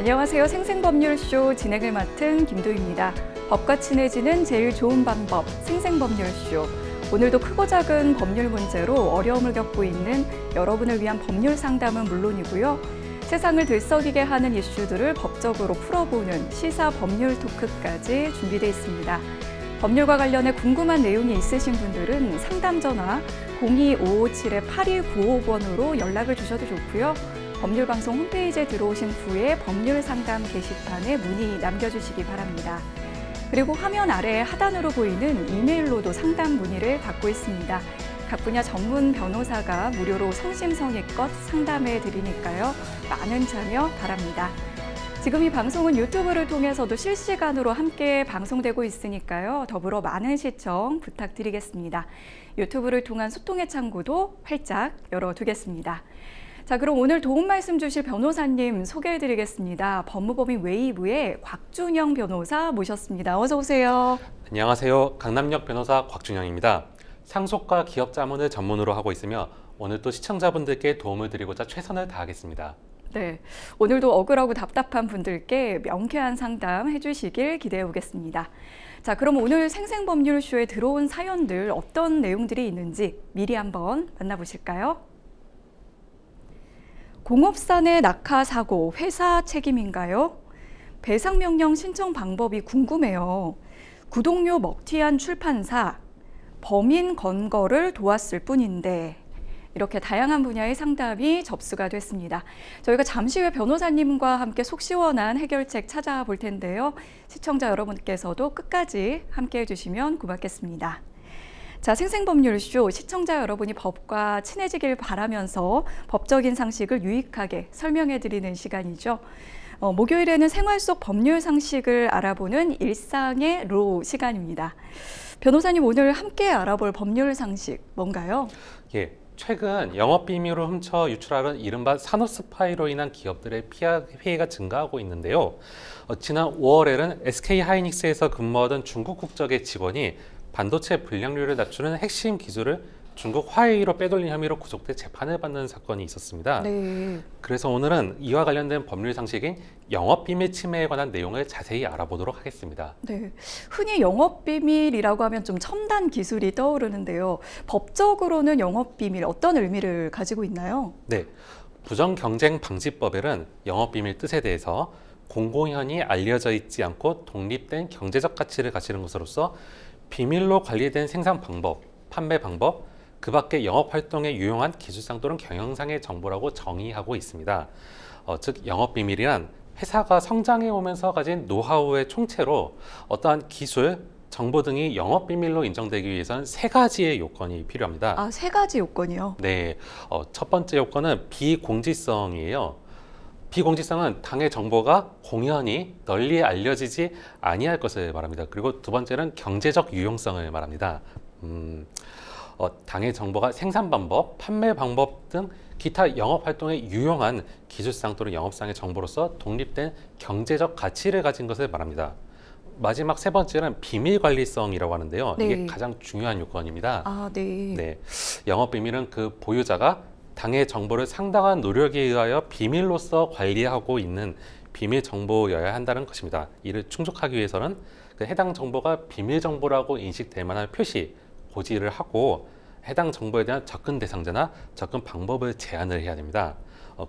안녕하세요. 생생법률쇼 진행을 맡은 김도희입니다. 법과 친해지는 제일 좋은 방법, 생생법률쇼. 오늘도 크고 작은 법률 문제로 어려움을 겪고 있는 여러분을 위한 법률 상담은 물론이고요. 세상을 들썩이게 하는 이슈들을 법적으로 풀어보는 시사 법률 토크까지 준비되어 있습니다. 법률과 관련해 궁금한 내용이 있으신 분들은 상담 전화 02-557-8295번으로 연락을 주셔도 좋고요. 법률방송 홈페이지에 들어오신 후에 법률상담 게시판에 문의 남겨주시기 바랍니다. 그리고 화면 아래 하단으로 보이는 이메일로도 상담 문의를 받고 있습니다. 각 분야 전문 변호사가 무료로 성심성의껏 상담해 드리니까요. 많은 참여 바랍니다. 지금 이 방송은 유튜브를 통해서도 실시간으로 함께 방송되고 있으니까요. 더불어 많은 시청 부탁드리겠습니다. 유튜브를 통한 소통의 창구도 활짝 열어두겠습니다. 자, 그럼 오늘 도움 말씀 주실 변호사님 소개해드리겠습니다. 법무법인 웨이브의 곽준영 변호사 모셨습니다. 어서 오세요. 안녕하세요. 강남역 변호사 곽준영입니다. 상속과 기업 자문을 전문으로 하고 있으며 오늘 또 시청자분들께 도움을 드리고자 최선을 다하겠습니다. 네, 오늘도 억울하고 답답한 분들께 명쾌한 상담 해주시길 기대해 보겠습니다. 자, 그럼 오늘 생생법률쇼에 들어온 사연들 어떤 내용들이 있는지 미리 한번 만나보실까요? 공업산의 낙하 사고 회사 책임인가요? 배상명령 신청 방법이 궁금해요. 구독료 먹튀한 출판사, 범인 건거를 도왔을 뿐인데 이렇게 다양한 분야의 상담이 접수가 됐습니다. 저희가 잠시 후에 변호사님과 함께 속 시원한 해결책 찾아볼 텐데요. 시청자 여러분께서도 끝까지 함께해 주시면 고맙겠습니다. 자, 생생법률쇼 시청자 여러분이 법과 친해지길 바라면서 법적인 상식을 유익하게 설명해드리는 시간이죠. 목요일에는 생활 속 법률 상식을 알아보는 일상의 로 시간입니다. 변호사님, 오늘 함께 알아볼 법률 상식 뭔가요? 예, 최근 영업비밀을 훔쳐 유출하는 이른바 산업스파이로 인한 기업들의 피해가 증가하고 있는데요. 지난 5월에는 SK하이닉스에서 근무하던 중국 국적의 직원이 반도체 불량률을 낮추는 핵심 기술을 중국 화웨이로 빼돌린 혐의로 구속돼 재판을 받는 사건이 있었습니다. 네. 그래서 오늘은 이와 관련된 법률 상식인 영업비밀 침해에 관한 내용을 자세히 알아보도록 하겠습니다. 네, 흔히 영업비밀이라고 하면 좀 첨단 기술이 떠오르는데요. 법적으로는 영업비밀 어떤 의미를 가지고 있나요? 네, 부정경쟁방지법에는 영업비밀 뜻에 대해서 공공연히 알려져 있지 않고 독립된 경제적 가치를 가지는 것으로서 비밀로 관리된 생산 방법, 판매 방법, 그 밖의 영업활동에 유용한 기술상 또는 경영상의 정보라고 정의하고 있습니다. 즉 영업비밀이란 회사가 성장해 오면서 가진 노하우의 총체로 어떠한 기술, 정보 등이 영업비밀로 인정되기 위해서는 세 가지의 요건이 필요합니다. 아, 세 가지 요건이요? 네, 첫 번째 요건은 비공지성이에요. 비공지성은 당의 정보가 공연히 널리 알려지지 아니할 것을 말합니다. 그리고 두 번째는 경제적 유용성을 말합니다. 당의 정보가 생산 방법, 판매 방법 등 기타 영업 활동에 유용한 기술상 또는 영업상의 정보로서 독립된 경제적 가치를 가진 것을 말합니다. 마지막 세 번째는 비밀 관리성이라고 하는데요. 네. 이게 가장 중요한 요건입니다. 아, 네. 네, 영업 비밀은 그 보유자가 당의 정보를 상당한 노력에 의하여 비밀로서 관리하고 있는 비밀 정보여야 한다는 것입니다. 이를 충족하기 위해서는 그 해당 정보가 비밀 정보라고 인식될 만한 표시, 고지를 하고 해당 정보에 대한 접근 대상자나 접근 방법을 제한을 해야 됩니다.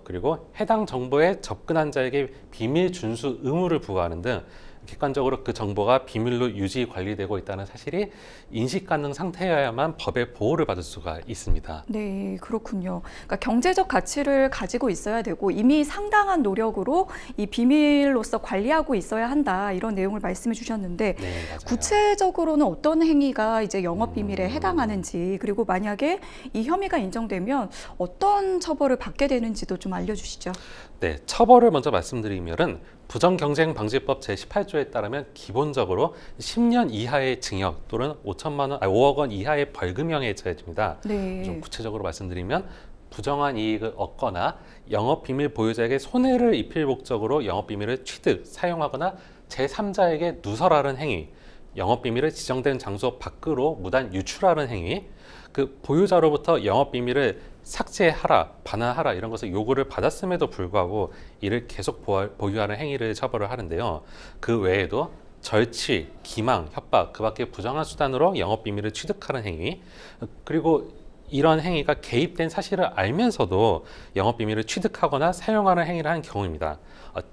그리고 해당 정보에 접근한 자에게 비밀 준수 의무를 부과하는 등 객관적으로 그 정보가 비밀로 유지 관리되고 있다는 사실이 인식 가능 상태여야만 법의 보호를 받을 수가 있습니다. 네, 그렇군요. 그러니까 경제적 가치를 가지고 있어야 되고 이미 상당한 노력으로 이 비밀로서 관리하고 있어야 한다, 이런 내용을 말씀해 주셨는데 네, 맞아요. 구체적으로는 어떤 행위가 이제 영업 비밀에 해당하는지, 그리고 만약에 이 혐의가 인정되면 어떤 처벌을 받게 되는지도 좀 알려주시죠. 네, 처벌을 먼저 말씀드리면은 부정경쟁방지법 제18조에 따르면 기본적으로 10년 이하의 징역 또는 5억 원 이하의 벌금형에 처해집니다. 네. 좀 구체적으로 말씀드리면 부정한 이익을 얻거나 영업비밀 보유자에게 손해를 입힐 목적으로 영업비밀을 취득, 사용하거나 제3자에게 누설하는 행위, 영업비밀을 지정된 장소 밖으로 무단 유출하는 행위, 그 보유자로부터 영업비밀을 삭제하라, 반환하라 이런 것을 요구를 받았음에도 불구하고 이를 계속 보유하는 행위를 처벌을 하는데요. 그 외에도 절취, 기망, 협박, 그 밖에 부정한 수단으로 영업비밀을 취득하는 행위, 그리고 이런 행위가 개입된 사실을 알면서도 영업비밀을 취득하거나 사용하는 행위를 하는 경우입니다.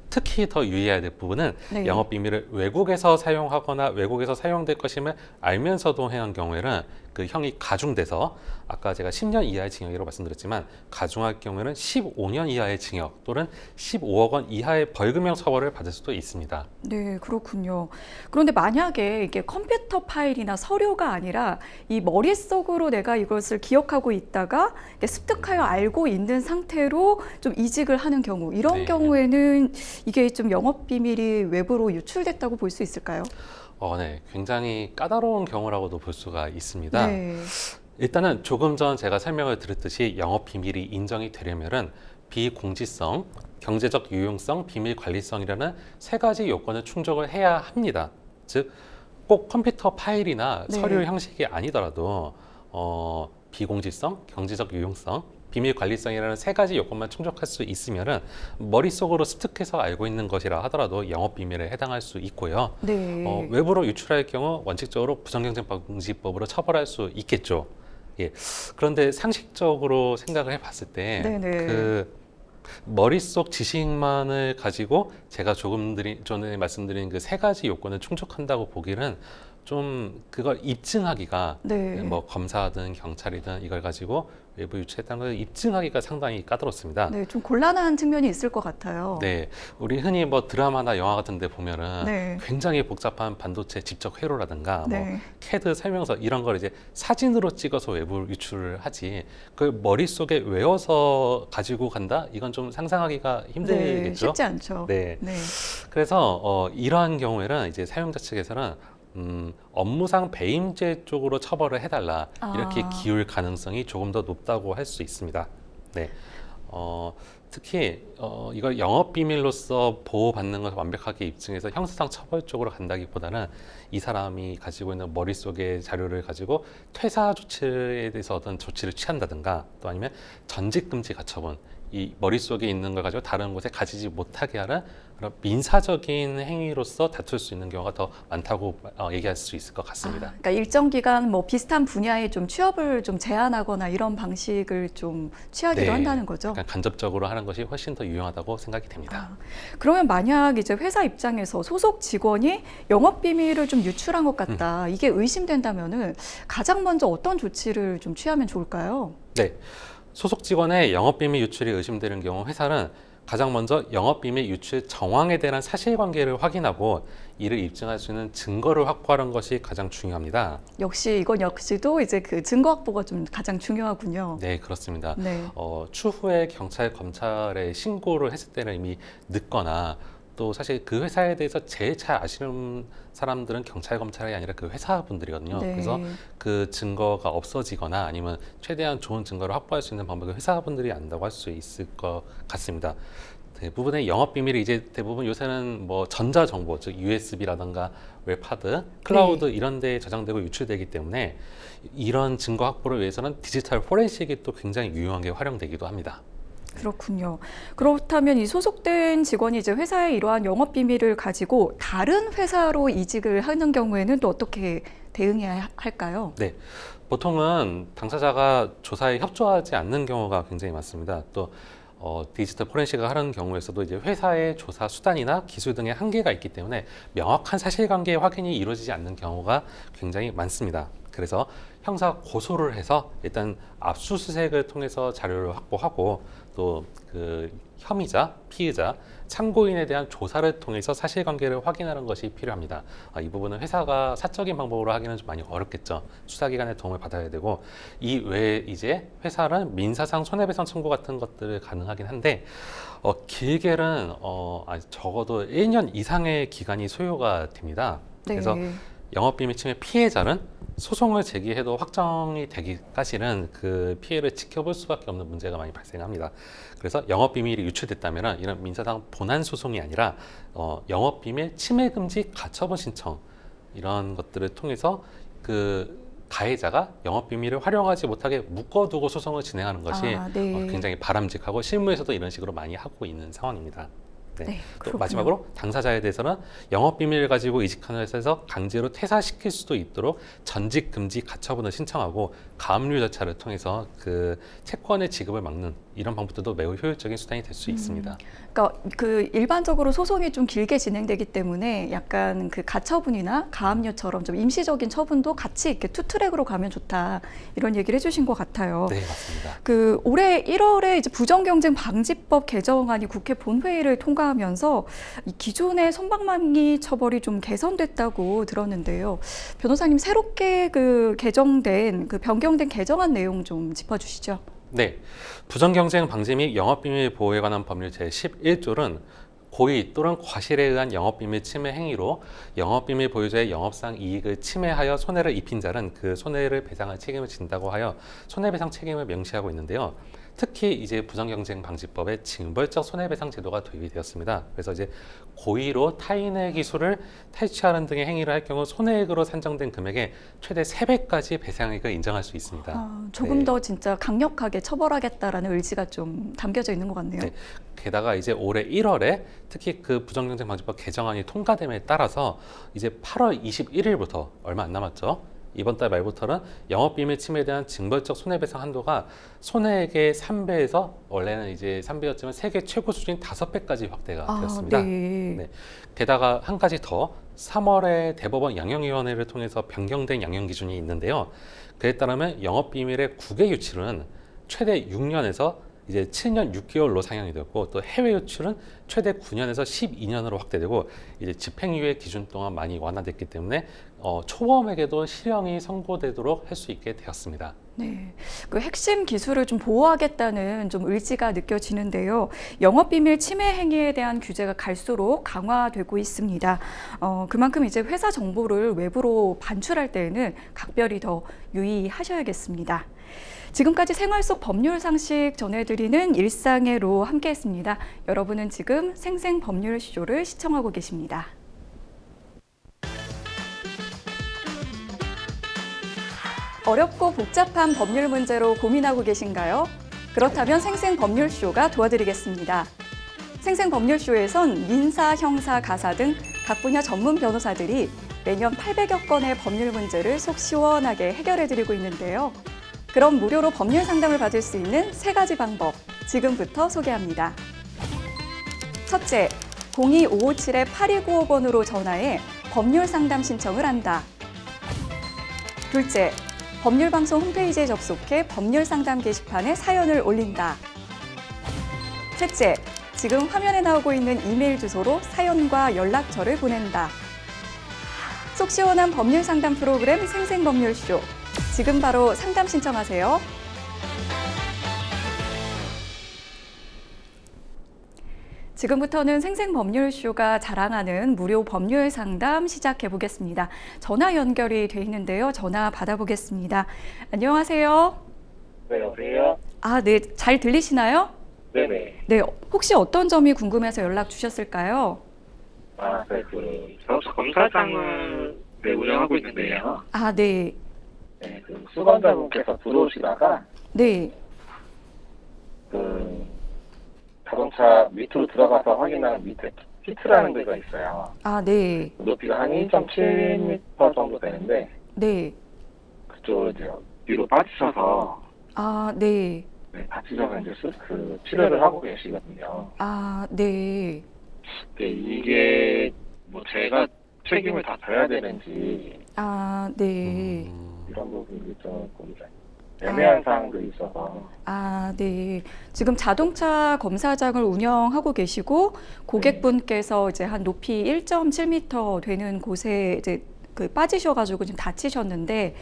특히 더 유의해야 될 부분은 네. 영업비밀을 외국에서 사용하거나 외국에서 사용될 것임을 알면서도 행한 경우에는 그 형이 가중돼서 아까 제가 10년 이하의 징역이라고 말씀드렸지만 가중할 경우에는 15년 이하의 징역 또는 15억 원 이하의 벌금형 처벌을 받을 수도 있습니다. 네, 그렇군요. 그런데 만약에 이게 컴퓨터 파일이나 서류가 아니라 이 머릿속으로 내가 이것을 기억하고 있다가 이게 습득하여 알고 있는 상태로 좀 이직을 하는 경우, 이런 네. 경우에는 이게 좀 영업비밀이 외부로 유출됐다고 볼 수 있을까요? 네, 굉장히 까다로운 경우라고도 볼 수가 있습니다. 네. 일단은 조금 전 제가 설명을 드렸듯이 영업비밀이 인정이 되려면은 비공지성, 경제적 유용성, 비밀 관리성이라는 세 가지 요건을 충족을 해야 합니다. 즉, 꼭 컴퓨터 파일이나 네. 서류 형식이 아니더라도 비공지성, 경제적 유용성, 비밀 관리성이라는 세 가지 요건만 충족할 수 있으면은 머릿속으로 습득해서 알고 있는 것이라 하더라도 영업비밀에 해당할 수 있고요. 네. 외부로 유출할 경우 원칙적으로 부정경쟁방지법으로 처벌할 수 있겠죠. 예. 그런데 상식적으로 생각을 해봤을 때 네네. 그 머릿속 지식만을 가지고 제가 조금 전에 말씀드린 그 세 가지 요건을 충족한다고 보기는 좀 그걸 입증하기가 네. 뭐 검사든 경찰이든 이걸 가지고 외부 유출했다는 걸 입증하기가 상당히 까다롭습니다. 네, 좀 곤란한 측면이 있을 것 같아요. 네, 우리 흔히 뭐 드라마나 영화 같은 데 보면은 네. 굉장히 복잡한 반도체 집적 회로라든가 뭐 네. CAD 설명서 이런 걸 이제 사진으로 찍어서 외부 유출을 하지 그 머릿속에 외워서 가지고 간다? 이건 좀 상상하기가 네, 힘들겠죠? 쉽지 않죠. 네. 네. 그래서 이러한 경우에는 이제 사용자 측에서는 업무상 배임죄 쪽으로 처벌을 해달라 이렇게 아. 기울 가능성이 조금 더 높다고 할 수 있습니다. 네. 특히 이걸 영업비밀로서 보호받는 것을 완벽하게 입증해서 형사상 처벌 쪽으로 간다기보다는 이 사람이 가지고 있는 머릿속의 자료를 가지고 퇴사 조치에 대해서 어떤 조치를 취한다든가 또 아니면 전직금지 가처분 이 머릿속에 있는 걸 가지고 다른 곳에 가지지 못하게 하는 그런 민사적인 행위로서 다툴 수 있는 경우가 더 많다고 얘기할 수 있을 것 같습니다. 그러니까 일정 기간 뭐 비슷한 분야에 좀 취업을 좀 제한하거나 이런 방식을 좀 취하기도 네. 한다는 거죠. 약간 간접적으로 하는 것이 훨씬 더 유용하다고 생각이 됩니다. 그러면 만약 이제 회사 입장에서 소속 직원이 영업 비밀을 좀 유출한 것 같다. 이게 의심된다면은 가장 먼저 어떤 조치를 좀 취하면 좋을까요? 네. 소속 직원의 영업비밀 유출이 의심되는 경우 회사는 가장 먼저 영업비밀 유출 정황에 대한 사실관계를 확인하고 이를 입증할 수 있는 증거를 확보하는 것이 가장 중요합니다. 역시 이건 역시도 이제 그 증거 확보가 좀 가장 중요하군요. 네, 그렇습니다. 네. 추후에 경찰, 검찰에 신고를 했을 때는 이미 늦거나 또 사실 그 회사에 대해서 제일 잘 아시는 사람들은 경찰, 검찰이 아니라 그 회사분들이거든요. 네. 그래서 그 증거가 없어지거나 아니면 최대한 좋은 증거를 확보할 수 있는 방법을 회사분들이 안다고 할 수 있을 것 같습니다. 대부분의 영업 비밀이 이제 대부분 요새는 뭐 전자 정보, 즉 USB라든가 웹하드, 클라우드 네. 이런 데에 저장되고 유출되기 때문에 이런 증거 확보를 위해서는 디지털 포렌식이 또 굉장히 유용하게 활용되기도 합니다. 그렇군요. 그렇다면 이 소속된 직원이 이제 회사의 이러한 영업 비밀을 가지고 다른 회사로 이직을 하는 경우에는 또 어떻게 대응해야 할까요? 네, 보통은 당사자가 조사에 협조하지 않는 경우가 굉장히 많습니다. 또 디지털 포렌식을 하는 경우에서도 이제 회사의 조사 수단이나 기술 등의 한계가 있기 때문에 명확한 사실관계 확인이 이루어지지 않는 경우가 굉장히 많습니다. 그래서 형사 고소를 해서 일단 압수수색을 통해서 자료를 확보하고 또 그 혐의자, 피의자, 참고인에 대한 조사를 통해서 사실관계를 확인하는 것이 필요합니다. 이 부분은 회사가 사적인 방법으로 하기는 좀 많이 어렵겠죠. 수사기관의 도움을 받아야 되고 이 외에 이제 회사는 민사상 손해배상 청구 같은 것들을 가능하긴 한데 길게는 적어도 1년 이상의 기간이 소요가 됩니다. 그래서 네. 영업비밀 침해 피해자는 소송을 제기해도 확정이 되기까지는 그 피해를 지켜볼 수밖에 없는 문제가 많이 발생합니다. 그래서 영업비밀이 유출됐다면 이런 민사상 본안 소송이 아니라 영업비밀 침해금지 가처분 신청 이런 것들을 통해서 그 가해자가 영업비밀을 활용하지 못하게 묶어두고 소송을 진행하는 것이 네. 굉장히 바람직하고 실무에서도 이런 식으로 많이 하고 있는 상황입니다. 네. 네, 또 그렇군요. 마지막으로 당사자에 대해서는 영업비밀을 가지고 이직하는 회사에서 강제로 퇴사시킬 수도 있도록 전직 금지 가처분을 신청하고 가압류 절차를 통해서 그 채권의 지급을 막는 이런 방법들도 매우 효율적인 수단이 될 수 있습니다. 그러니까 그 일반적으로 소송이 좀 길게 진행되기 때문에 약간 그 가처분이나 가압류처럼 좀 임시적인 처분도 같이 이렇게 투트랙으로 가면 좋다 이런 얘기를 해주신 것 같아요. 네, 맞습니다. 그 올해 1월에 이제 부정경쟁 방지법 개정안이 국회 본회의를 통과하면서 이 기존의 선박망이 처벌이 좀 개선됐다고 들었는데요. 변호사님 새롭게 그 개정된 그 변경된 개정안 내용 좀 짚어주시죠. 네, 부정경쟁 방지 및 영업비밀 보호에 관한 법률 제11조는 고의 또는 과실에 의한 영업비밀 침해 행위로 영업비밀 보유자의 영업상 이익을 침해하여 손해를 입힌 자는 그 손해를 배상할 책임을 진다고 하여 손해배상 책임을 명시하고 있는데요. 특히 이제 부정경쟁방지법에 징벌적 손해배상 제도가 도입이 되었습니다. 그래서 이제 고의로 타인의 기술을 탈취하는 등의 행위를 할 경우 손해액으로 산정된 금액의 최대 3배까지 배상액을 인정할 수 있습니다. 조금 네. 더 진짜 강력하게 처벌하겠다라는 의지가 좀 담겨져 있는 것 같네요. 네. 게다가 이제 올해 1월에 특히 그 부정경쟁방지법 개정안이 통과됨에 따라서 이제 8월 21일부터 얼마 안 남았죠. 이번 달 말부터는 영업비밀 침해에 대한 징벌적 손해배상 한도가 손해액의 3배에서 원래는 이제 3배였지만 세계 최고 수준인 5배까지 확대가 되었습니다. 네. 네. 게다가 한 가지 더 3월에 대법원 양형위원회를 통해서 변경된 양형 기준이 있는데요. 그에 따르면 영업비밀의 국외 유출은 최대 6년에서 이제 7년 6개월로 상향이 되었고 또 해외 유출은 최대 9년에서 12년으로 확대되고 이제 집행유예 기준 동안 많이 완화됐기 때문에 초범에게도 실형이 선고되도록 할 수 있게 되었습니다. 네, 그 핵심 기술을 좀 보호하겠다는 좀 의지가 느껴지는데요. 영업비밀 침해 행위에 대한 규제가 갈수록 강화되고 있습니다. 그만큼 이제 회사 정보를 외부로 반출할 때에는 각별히 더 유의하셔야겠습니다. 지금까지 생활 속 법률 상식 전해드리는 일상의 로 함께했습니다. 여러분은 지금 생생법률쇼를 시청하고 계십니다. 어렵고 복잡한 법률 문제로 고민하고 계신가요? 그렇다면 생생법률쇼가 도와드리겠습니다. 생생법률쇼에선 민사, 형사, 가사 등 각 분야 전문 변호사들이 매년 800여 건의 법률 문제를 속 시원하게 해결해드리고 있는데요. 그럼 무료로 법률 상담을 받을 수 있는 3가지 방법, 지금부터 소개합니다. 첫째, 02-557-8295번으로 전화해 법률 상담 신청을 한다. 둘째, 법률방송 홈페이지에 접속해 법률 상담 게시판에 사연을 올린다. 셋째, 지금 화면에 나오고 있는 이메일 주소로 사연과 연락처를 보낸다. 속 시원한 법률 상담 프로그램 생생법률쇼. 지금 바로 상담 신청하세요. 지금부터는 생생법률쇼가 자랑하는 무료 법률 상담 시작해 보겠습니다. 전화 연결이 돼 있는데요. 전화 받아보겠습니다. 안녕하세요. 네, 여보세요? 네. 잘 들리시나요? 네네. 네. 혹시 어떤 점이 궁금해서 연락 주셨을까요? 자동차 검사장을 운영하고 있는데요. 네. 네, 그 수감자분께서 들어오시다가 네. 그 자동차 밑으로 들어가서 확인한 밑에 피트라는 데가 있어요. 네. 높이가 한 1.7m 정도 되는데 네. 그쪽을 이제 뒤로 빠지셔서 네. 다치셔서 이제 그 치료를 하고 계시거든요. 네. 이게 뭐 제가 책임을 다 져야 되는지 네. 이런 부분이 조금 애매한 사항들이 있어서. 네. 지금 자동차 검사장을 운영하고 계시고 고객분께서 이제 한 높이 1.7m 되는 곳에 이제 그 빠지셔가지고 지금 다치셨는데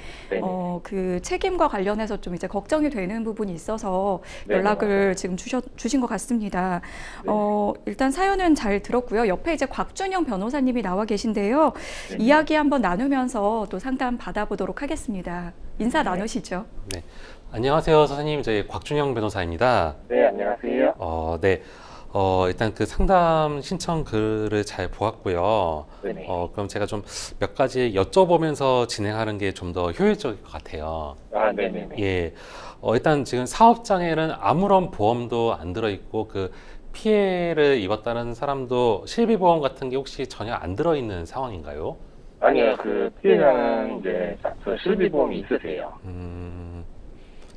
그 책임과 관련해서 좀 이제 걱정이 되는 부분이 있어서 연락을 지금 주신 것 같습니다. 일단 사연은 잘 들었고요. 옆에 이제 곽준영 변호사님이 나와 계신데요. 이야기 한번 나누면서 또 상담 받아보도록 하겠습니다. 인사 나누시죠. 네. 안녕하세요, 선생님. 저희 곽준영 변호사입니다. 네, 안녕하세요. 네. 일단 그 상담 신청 글을 잘 보았고요. 네네. 그럼 제가 좀 몇 가지 여쭤보면서 진행하는 게 좀 더 효율적일 것 같아요. 아, 네네네. 예. 일단 지금 사업장에는 아무런 보험도 안 들어있고 그 피해를 입었다는 사람도 실비보험 같은 게 혹시 전혀 안 들어있는 상황인가요? 아니요, 그 피해자는 이제 그 실비보험이 있으세요.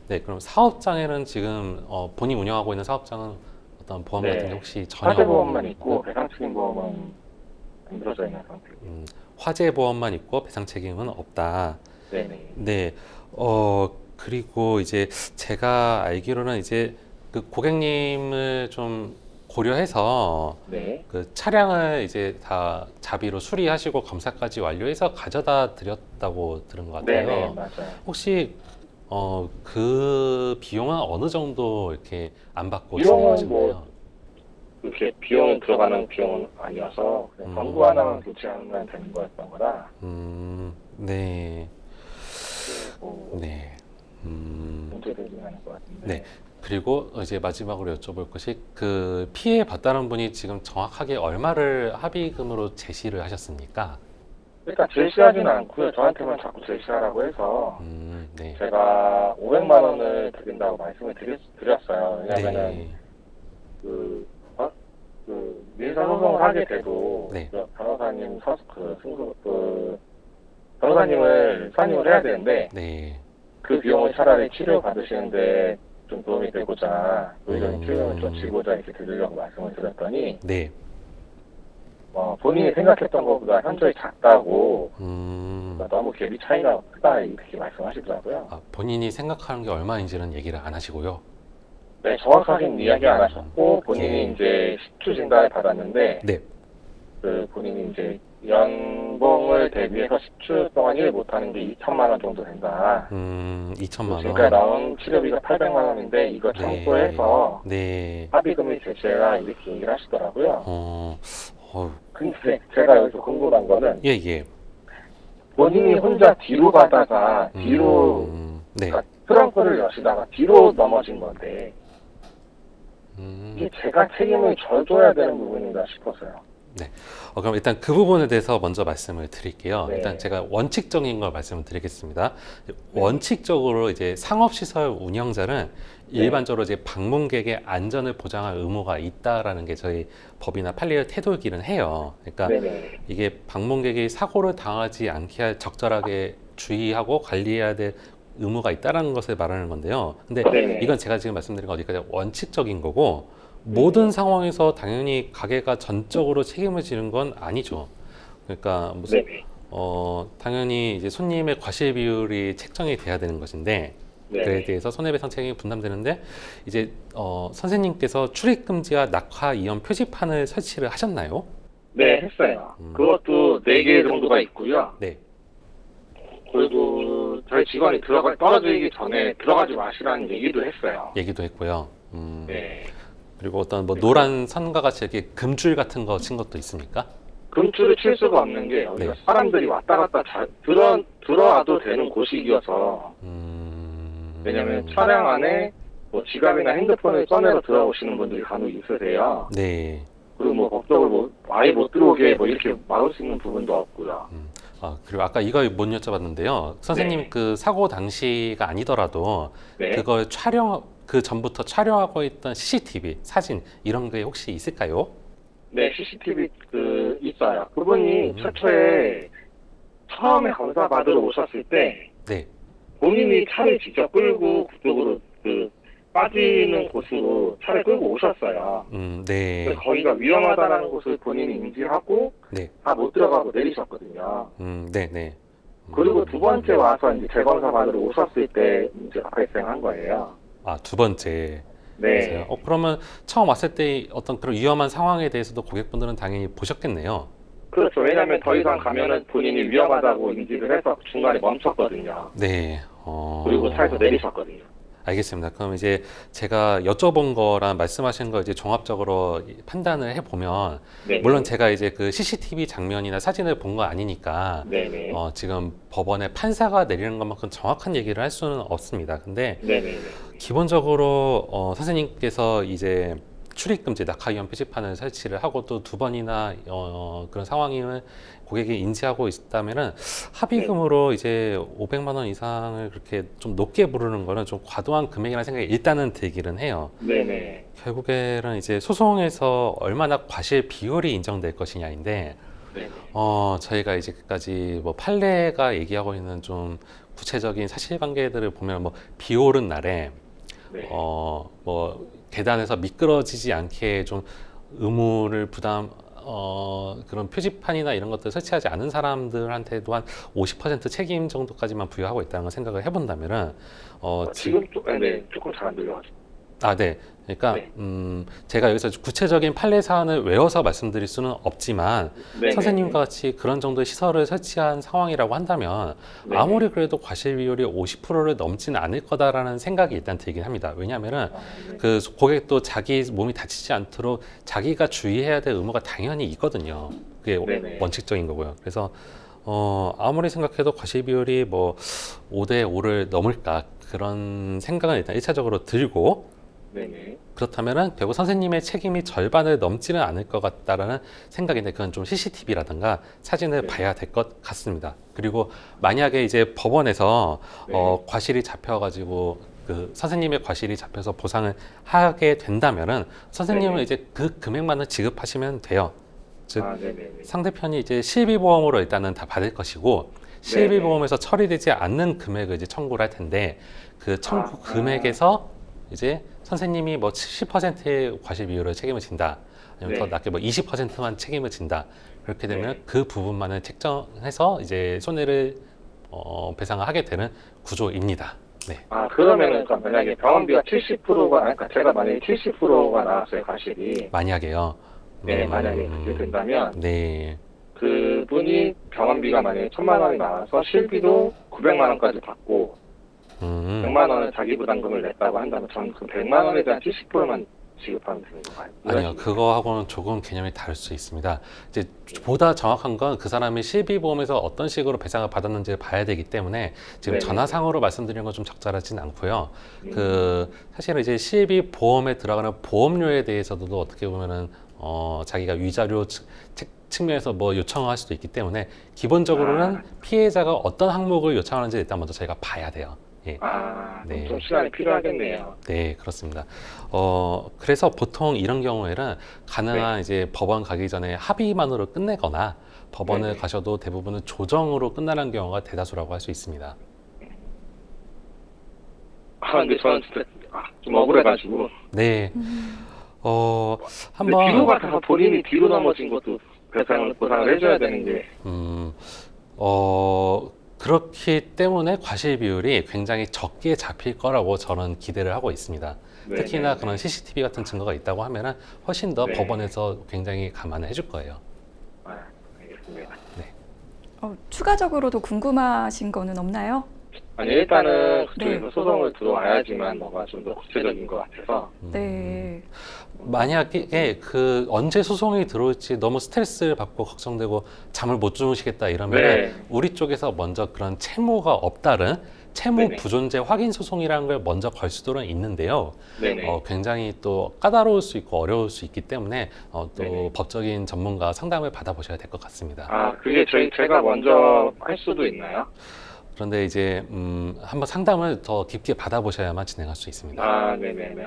네, 그럼 사업장에는 지금 본인 운영하고 있는 사업장은 어떤 보험 같은 게 네. 혹시 전혀 화재보험만 있고 배상 책임 보험은 안 들어져 있는 상태예요. 화재 보험만 있고 배상 책임은 없다. 네네. 네, 그리고 이제 제가 알기로는 이제 그 고객님을 좀 고려해서 네. 그 차량을 이제 다 자비로 수리하시고 검사까지 완료해서 가져다 드렸다고 들은 것 네네, 같아요. 맞아요. 혹시 그 비용은 어느 정도 이렇게 안 받고 비용은 진행하셨나요? 그렇게 비용 들어가는 비용은 아니어서 그냥 전구 하나만 교체하면 되는 거였던 거라 네, 뭐 네, 문제되지는 않을 것 같은데. 네. 그리고 이제 마지막으로 여쭤볼 것이 그 피해 봤다는 분이 지금 정확하게 얼마를 합의금으로 제시를 하셨습니까? 그러니까 제시하지는 않고요. 저한테만 자꾸 제시하라고 해서 네, 제가 500만 원을 드린다고 말씀을 드렸어요. 왜냐면은 네, 그 민사 소송을 하게 돼도 네. 그 변호사님을 선임을 해야 되는데 네. 그 비용을 차라리 치료 받으시는데 좀 도움이 되고자 의료인 필요를 좀 지고자 이렇게 드리려고 말씀을 드렸더니 네. 본인이 생각했던 것보다 현저히 작다고 그러니까 너무 갭이 차이가 크다 이렇게 말씀하시더라고요. 본인이 생각하는 게 얼마인지는 얘기를 안 하시고요. 네, 정확하게는 이야기 안 하셨고 본인이 네. 이제 시추 진단을 받았는데 네. 그 본인이 이제 연봉을 대비해서 10주 동안 일 못하는 게 2천만 원 정도 된다. 2천만 원. 지금까지 나온 치료비가 800만 원인데 이거 청구해서 네. 합의금이 제시해라 이렇게 얘기를 하시더라고요. 어우, 근데 제가 여기서 궁금한 거는 예, 예. 본인이 혼자 뒤로 가다가 뒤로 네. 그러니까 트렁크를 여시다가 뒤로 넘어진 건데 이게 제가 책임을 져줘야 되는 부분인가 싶어서요. 그럼 일단 그 부분에 대해서 먼저 말씀을 드릴게요. 네. 일단 제가 원칙적인 걸 말씀을 드리겠습니다. 네. 원칙적으로 이제 상업시설 운영자는 네. 일반적으로 이제 방문객의 안전을 보장할 의무가 있다라는 게 저희 법이나 판례의 태도이기는 해요. 그러니까 네네. 이게 방문객이 사고를 당하지 않게 할 적절하게 주의하고 관리해야 될 의무가 있다라는 것을 말하는 건데요. 근데 네네. 이건 제가 지금 말씀드린 건 어디까지 원칙적인 거고 모든 상황에서 당연히 가게가 전적으로 책임을 지는 건 아니죠. 그러니까 무슨 네네. 당연히 이제 손님의 과실 비율이 책정이 돼야 되는 것인데 그에 네네. 대해서 손해배상 책임이 분담되는데 이제 선생님께서 출입 금지와 낙하 이연 표지판을 설치를 하셨나요? 네, 했어요. 그것도 4개 정도가 있고요. 네. 그리고 저희 직원이 떨어지기 전에 들어가지 마시라는 얘기도 했어요. 얘기도 했고요. 네. 그리고 어떤 뭐 노란 선과 같이 이렇게 금줄 같은 거 친 것도 있습니까? 금줄을 칠 수가 없는 게 여기가 네. 사람들이 왔다 갔다 들어와도 되는 곳이어서 왜냐면 차량 안에 뭐 지갑이나 핸드폰을 꺼내서 들어오시는 분들이 간혹 있으세요. 네. 그리고 뭐 법적으로 뭐 아예 못 들어오게 뭐 이렇게 막을 수 있는 부분도 없고요. 그리고 아까 이거 못 여쭤봤는데요. 선생님 네. 그 사고 당시가 아니더라도 네. 그걸 그 전부터 촬영하고 있던 CCTV 사진 이런 게 혹시 있을까요? 네, CCTV 있어요. 그분이 최초에 처음에 검사 받으러 오셨을 때 네. 본인이 차를 직접 끌고 그쪽으로 빠지는 곳으로 차를 끌고 오셨어요. 네. 그래서 거기가 위험하다는 것을 본인이 인지하고 네. 다 못 들어가고 내리셨거든요. 네, 네. 그리고 두 번째 와서 이제 재검사 받으러 오셨을 때 문제가 발생한 거예요. 두 번째. 네. 그러면 처음 왔을 때 어떤 그런 위험한 상황에 대해서도 고객분들은 당연히 보셨겠네요. 그렇죠. 왜냐하면 더 이상 가면은 본인이 위험하다고 인지를 해서 중간에 멈췄거든요. 네. 그리고 차에서 내리셨거든요. 알겠습니다. 그럼 이제 제가 여쭤본 거랑 말씀하신 거 이제 종합적으로 판단을 해보면, 네네. 물론 제가 이제 그 CCTV 장면이나 사진을 본 거 아니니까, 네네. 지금 법원에 판사가 내리는 것만큼 정확한 얘기를 할 수는 없습니다. 근데 네네. 기본적으로 선생님께서 이제 출입금지 낙하 위험 표지판을 설치를 하고 또 2번이나 그런 상황임을 고객이 인지하고 있다면은 합의금으로 이제 500만 원 이상을 그렇게 좀 높게 부르는 거는 좀 과도한 금액이라는 생각이 일단은 들기는 해요. 네네. 결국에는 이제 소송에서 얼마나 과실 비율이 인정될 것이냐인데 네네. 저희가 이제까지 뭐 판례가 얘기하고 있는 좀 구체적인 사실관계들을 보면 뭐 비 오른 날에 네. 뭐 계단에서 미끄러지지 않게 좀 의무를 그런 표지판이나 이런 것들 설치하지 않은 사람들한테도 한 50% 책임 정도까지만 부여하고 있다는 걸 생각을 해본다면은 지금 조금 잘 안 들려가지고. 네. 그러니까 네. 제가 여기서 구체적인 판례 사안을 외워서 말씀드릴 수는 없지만 네네. 선생님과 같이 그런 정도의 시설을 설치한 상황이라고 한다면 네네. 아무리 그래도 과실 비율이 50%를 넘지는 않을 거다라는 생각이 일단 들긴 합니다. 왜냐하면은 네. 그 고객도 자기 몸이 다치지 않도록 자기가 주의해야 될 의무가 당연히 있거든요. 그게 네네. 원칙적인 거고요. 그래서 아무리 생각해도 과실 비율이 뭐 5대 5를 넘을까 그런 생각은 일단 1차적으로 들고 네네. 그렇다면은 결국 선생님의 책임이 절반을 넘지는 않을 것 같다라는 생각인데 그건 좀 CCTV라든가 사진을 네. 봐야 될 것 같습니다. 그리고 만약에 이제 법원에서 네. 과실이 잡혀가지고 그 선생님의 과실이 잡혀서 보상을 하게 된다면은 선생님은 네네. 이제 그 금액만을 지급하시면 돼요. 즉 네네. 상대편이 이제 실비보험으로 일단은 다 받을 것이고 실비보험에서 처리되지 않는 금액을 이제 청구를 할 텐데 그 청구 금액에서 이제 선생님이 뭐 70%의 과실 비율을 책임을 진다. 아니면 더 네. 낮게 뭐 20%만 책임을 진다. 그렇게 되면 네. 그 부분만을 책정해서 이제 손해를 배상을 하게 되는 구조입니다. 네. 그러면은 그러니까 만약에 병원비가 70%가 그러니까 제가 만약에 70%가 나왔어요, 과실이. 만약에요. 네, 만약에 그렇게 된다면 네. 그분이 병원비가 만약에 1,000만 원이 나와서 실비도 900만 원까지 받고 100만 원을 자기 부담금을 냈다고 한다면 저는 그 100만 원에 대한 70%만 지급하면 되는 건가요? 아니요, 그거하고는 조금 개념이 다를 수 있습니다. 이제 보다 정확한 건 그 사람이 실비보험에서 어떤 식으로 배상을 받았는지를 봐야 되기 때문에 지금 네네. 전화상으로 말씀드리는 건 좀 적절하진 않고요. 사실은 이제 실비보험에 들어가는 보험료에 대해서도 어떻게 보면은 자기가 위자료 측면에서 뭐 요청을 할 수도 있기 때문에 기본적으로는 피해자가 어떤 항목을 요청하는지 일단 먼저 저희가 봐야 돼요. 예. 네. 좀 시간이 필요하겠네요. 네, 그렇습니다. 그래서 보통 이런 경우에는 가능한 이제 법원 가기 전에 합의만으로 끝내거나 법원을 가셔도 대부분은 조정으로 끝나는 경우가 대다수라고 할 수 있습니다. 근데 저는 진짜 좀 억울해가지고. 네. 근데 뒤로 가서 본인이 뒤로 넘어진 것도 보상을 해줘야 되는데. 그렇기 때문에 과실 비율이 굉장히 적게 잡힐 거라고 저는 기대를 하고 있습니다. 특히나 그런 CCTV 같은 증거가 있다고 하면은 훨씬 더 법원에서 굉장히 감안을 해줄 거예요. 알겠습니다. 네. 추가적으로도 궁금하신 거는 없나요? 아니 일단은 그쪽에서 소송을 들어와야지만 뭐가 좀 더 구체적인 것 같아서. 네. 만약에 언제 소송이 들어올지 너무 스트레스를 받고 걱정되고 잠을 못 주무시겠다 이러면 우리 쪽에서 먼저 그런 채무가 없다는 채무 부존재 확인 소송이라는 걸 먼저 걸 수도 있는데요. 굉장히 또 까다로울 수 있고 어려울 수 있기 때문에 또 법적인 전문가 상담을 받아보셔야 될 것 같습니다. 그게 제가 먼저 할 수도 있나요? 그런데 이제 한번 상담을 더 깊게 받아보셔야만 진행할 수 있습니다. 네네네.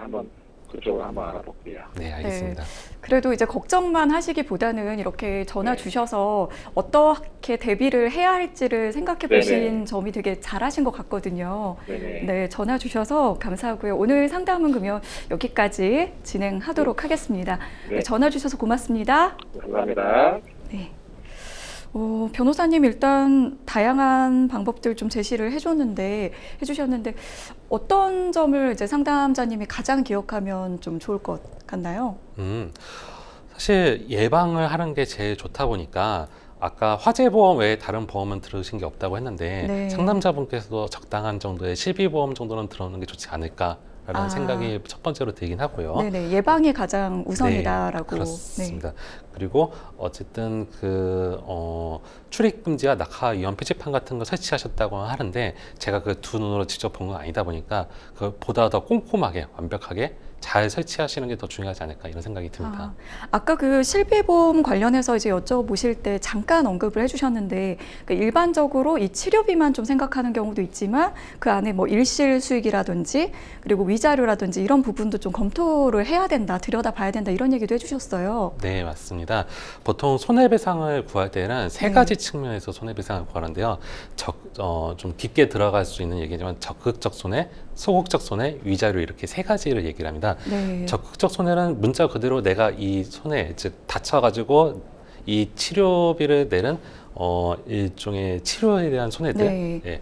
그쪽으로 한번 알아볼게요. 네, 알겠습니다. 그래도 이제 걱정만 하시기보다는 이렇게 전화 주셔서 어떻게 대비를 해야 할지를 생각해 보신 점이 되게 잘하신 것 같거든요. 네, 전화 주셔서 감사하고요. 오늘 상담은 그러면 여기까지 진행하도록 하겠습니다. 네, 전화 주셔서 고맙습니다. 감사합니다. 네. 변호사님 일단 다양한 방법들 좀 제시를 해주셨는데 어떤 점을 이제 상담자님이 가장 기억하면 좀 좋을 것 같나요? 사실 예방을 하는 게 제일 좋다 보니까 아까 화재보험 외에 다른 보험은 들으신 게 없다고 했는데 상담자분께서도 적당한 정도의 실비보험 정도는 들어오는 게 좋지 않을까라는 생각이 첫 번째로 들긴 하고요. 네네, 예방이 가장 우선이다라고. 그렇습니다. 그리고 어쨌든 출입금지와 낙하 위험 표지판 같은 거 설치하셨다고 하는데 제가 그 두 눈으로 직접 본 건 아니다 보니까 그보다 더 꼼꼼하게 완벽하게 잘 설치하시는 게 더 중요하지 않을까 이런 생각이 듭니다. 아까 그 실비보험 관련해서 이제 여쭤보실 때 잠깐 언급을 해주셨는데 일반적으로 이 치료비만 좀 생각하는 경우도 있지만 그 안에 뭐 일실 수익이라든지 그리고 위자료라든지 이런 부분도 좀 검토를 해야 된다, 들여다봐야 된다 이런 얘기도 해주셨어요. 네, 맞습니다. 보통 손해배상을 구할 때는 세 가지 측면에서 손해배상을 구하는데요. 좀 깊게 들어갈 수 있는 얘기지만 적극적 손해, 소극적 손해, 위자료 이렇게 세 가지를 얘기를 합니다. 네. 적극적 손해는 문자 그대로 내가 이 손해, 즉 다쳐가지고 이 치료비를 내는 일종의 치료에 대한 손해들, 네. 예,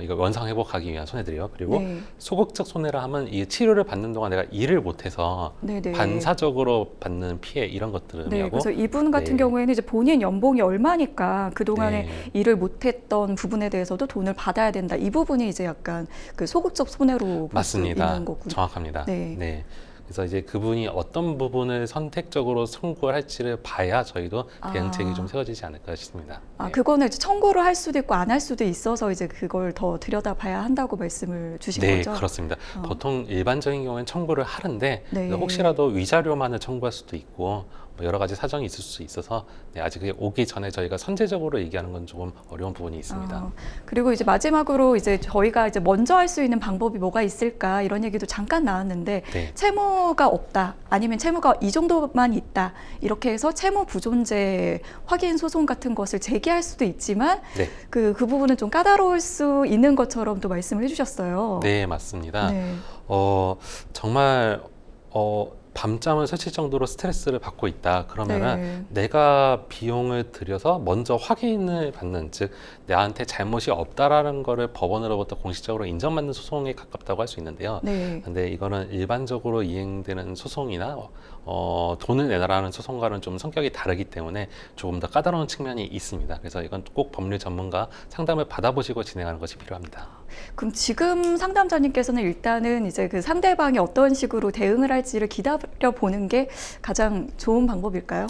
이거 원상 회복하기 위한 손해들이요. 그리고 네. 소극적 손해라 하면 이 치료를 받는 동안 내가 일을 못해서 네네. 반사적으로 받는 피해 이런 것들을 네, 의미하고. 그래서 이분 같은 네. 경우에는 이제 본인 연봉이 얼마니까 그동안에 네. 일을 못했던 부분에 대해서도 돈을 받아야 된다. 이 부분이 이제 약간 그 소극적 손해로 볼 수 맞습니다. 있는 거군요. 정확합니다. 네. 네. 그래서 이제 그분이 어떤 부분을 선택적으로 청구를 할지를 봐야 저희도 대응책이 좀 세워지지 않을까 싶습니다. 네. 그거는 이제 청구를 할 수도 있고 안 할 수도 있어서 이제 그걸 더 들여다봐야 한다고 말씀을 주신 네, 거죠? 그렇습니다. 보통 일반적인 경우에는 청구를 하는데 네. 혹시라도 위자료만을 청구할 수도 있고 뭐 여러 가지 사정이 있을 수 있어서 아직 그게 오기 전에 저희가 선제적으로 얘기하는 건 조금 어려운 부분이 있습니다. 그리고 이제 마지막으로 이제 저희가 이제 먼저 할 수 있는 방법이 뭐가 있을까 이런 얘기도 잠깐 나왔는데 네. 채무가 없다 아니면 채무가 이 정도만 있다 이렇게 해서 채무 부존재 확인 소송 같은 것을 제기할 수도 있지만 네. 그 부분은 좀 까다로울 수 있는 것처럼 또 말씀을 해주셨어요. 네, 맞습니다. 네. 정말 밤잠을 설칠 정도로 스트레스를 받고 있다. 그러면은 네. 내가 비용을 들여서 먼저 확인을 받는, 즉 나한테 잘못이 없다라는 거를 법원으로부터 공식적으로 인정받는 소송에 가깝다고 할 수 있는데요. 네. 근데 이거는 일반적으로 이행되는 소송이나 돈을 내라라는 소송과는 좀 성격이 다르기 때문에 조금 더 까다로운 측면이 있습니다. 그래서 이건 꼭 법률 전문가 상담을 받아보시고 진행하는 것이 필요합니다. 그럼 지금 상담자님께서는 일단은 이제 그 상대방이 어떤 식으로 대응을 할지를 기다려 보는 게 가장 좋은 방법일까요?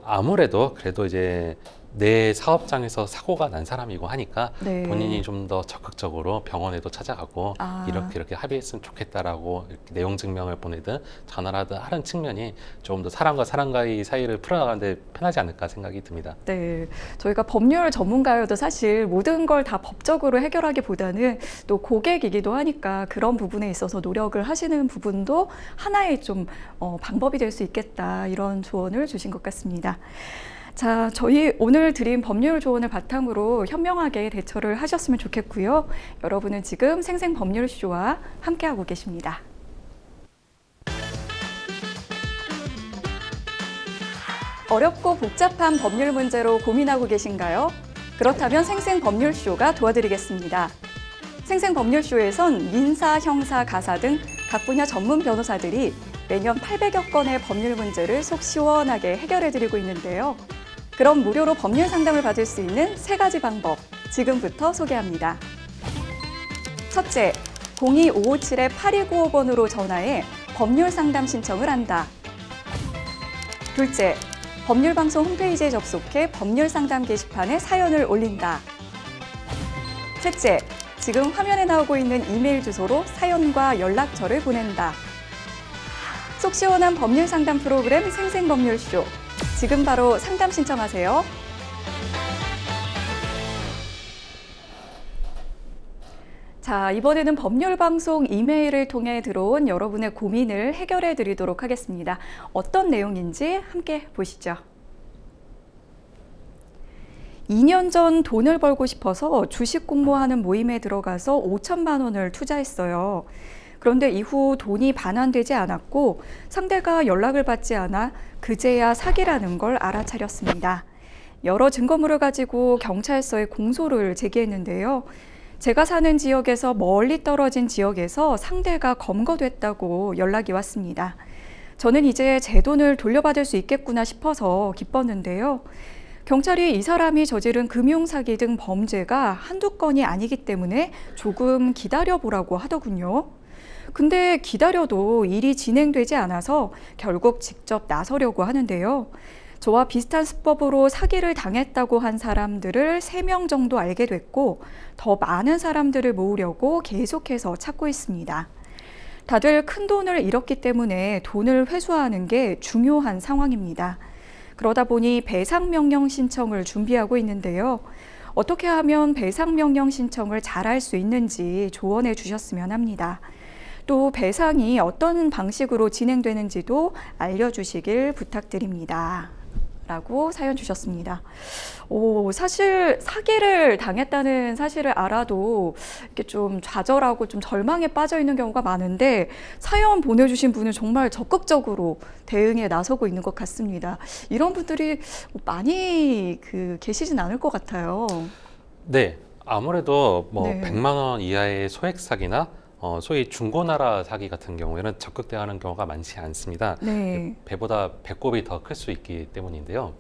아무래도 그래도 이제 내 사업장에서 사고가 난 사람이고 하니까 네. 본인이 좀 더 적극적으로 병원에도 찾아가고 이렇게 합의했으면 좋겠다라고 이렇게 내용 증명을 보내든 전화를 하든 하는 측면이 조금 더 사람과 사람과의 사이를 풀어나가는 데 편하지 않을까 생각이 듭니다. 네, 저희가 법률 전문가여도 사실 모든 걸 다 법적으로 해결하기보다는 또 고객이기도 하니까 그런 부분에 있어서 노력을 하시는 부분도 하나의 좀 방법이 될 수 있겠다 이런 조언을 주신 것 같습니다. 자, 저희 오늘 드린 법률 조언을 바탕으로 현명하게 대처를 하셨으면 좋겠고요. 여러분은 지금 생생법률쇼와 함께하고 계십니다. 어렵고 복잡한 법률 문제로 고민하고 계신가요? 그렇다면 생생법률쇼가 도와드리겠습니다. 생생법률쇼에선 민사, 형사, 가사 등 각 분야 전문 변호사들이 매년 800여 건의 법률 문제를 속 시원하게 해결해드리고 있는데요. 그럼 무료로 법률 상담을 받을 수 있는 3가지 방법, 지금부터 소개합니다. 첫째, 02-557-8295번으로 전화해 법률 상담 신청을 한다. 둘째, 법률방송 홈페이지에 접속해 법률 상담 게시판에 사연을 올린다. 셋째, 지금 화면에 나오고 있는 이메일 주소로 사연과 연락처를 보낸다. 속 시원한 법률 상담 프로그램 생생법률쇼. 지금 바로 상담 신청하세요. 자, 이번에는 법률방송 이메일을 통해 들어온 여러분의 고민을 해결해 드리도록 하겠습니다. 어떤 내용인지 함께 보시죠. 2년 전 돈을 벌고 싶어서 주식 공모하는 모임에 들어가서 5천만 원을 투자했어요. 그런데 이후 돈이 반환되지 않았고 상대가 연락을 받지 않아 그제야 사기라는 걸 알아차렸습니다. 여러 증거물을 가지고 경찰서에 공소를 제기했는데요. 제가 사는 지역에서 멀리 떨어진 지역에서 상대가 검거됐다고 연락이 왔습니다. 저는 이제 제 돈을 돌려받을 수 있겠구나 싶어서 기뻤는데요. 경찰이 이 사람이 저지른 금융사기 등 범죄가 한두 건이 아니기 때문에 조금 기다려보라고 하더군요. 근데 기다려도 일이 진행되지 않아서 결국 직접 나서려고 하는데요. 저와 비슷한 수법으로 사기를 당했다고 한 사람들을 3명 정도 알게 됐고 더 많은 사람들을 모으려고 계속해서 찾고 있습니다. 다들 큰 돈을 잃었기 때문에 돈을 회수하는 게 중요한 상황입니다. 그러다 보니 배상명령 신청을 준비하고 있는데요. 어떻게 하면 배상명령 신청을 잘할 수 있는지 조언해 주셨으면 합니다. 또 배상이 어떤 방식으로 진행되는지도 알려주시길 부탁드립니다. 라고 사연 주셨습니다. 사실 사기를 당했다는 사실을 알아도 이렇게 좀 좌절하고 좀 절망에 빠져 있는 경우가 많은데 사연 보내주신 분은 정말 적극적으로 대응에 나서고 있는 것 같습니다. 이런 분들이 많이 계시진 않을 것 같아요. 네, 아무래도 뭐 네. 100만 원 이하의 소액 사기나 소위 중고나라 사기 같은 경우에는 적극 대응하는 경우가 많지 않습니다. 네. 배보다 배꼽이 더 클 수 있기 때문인데요.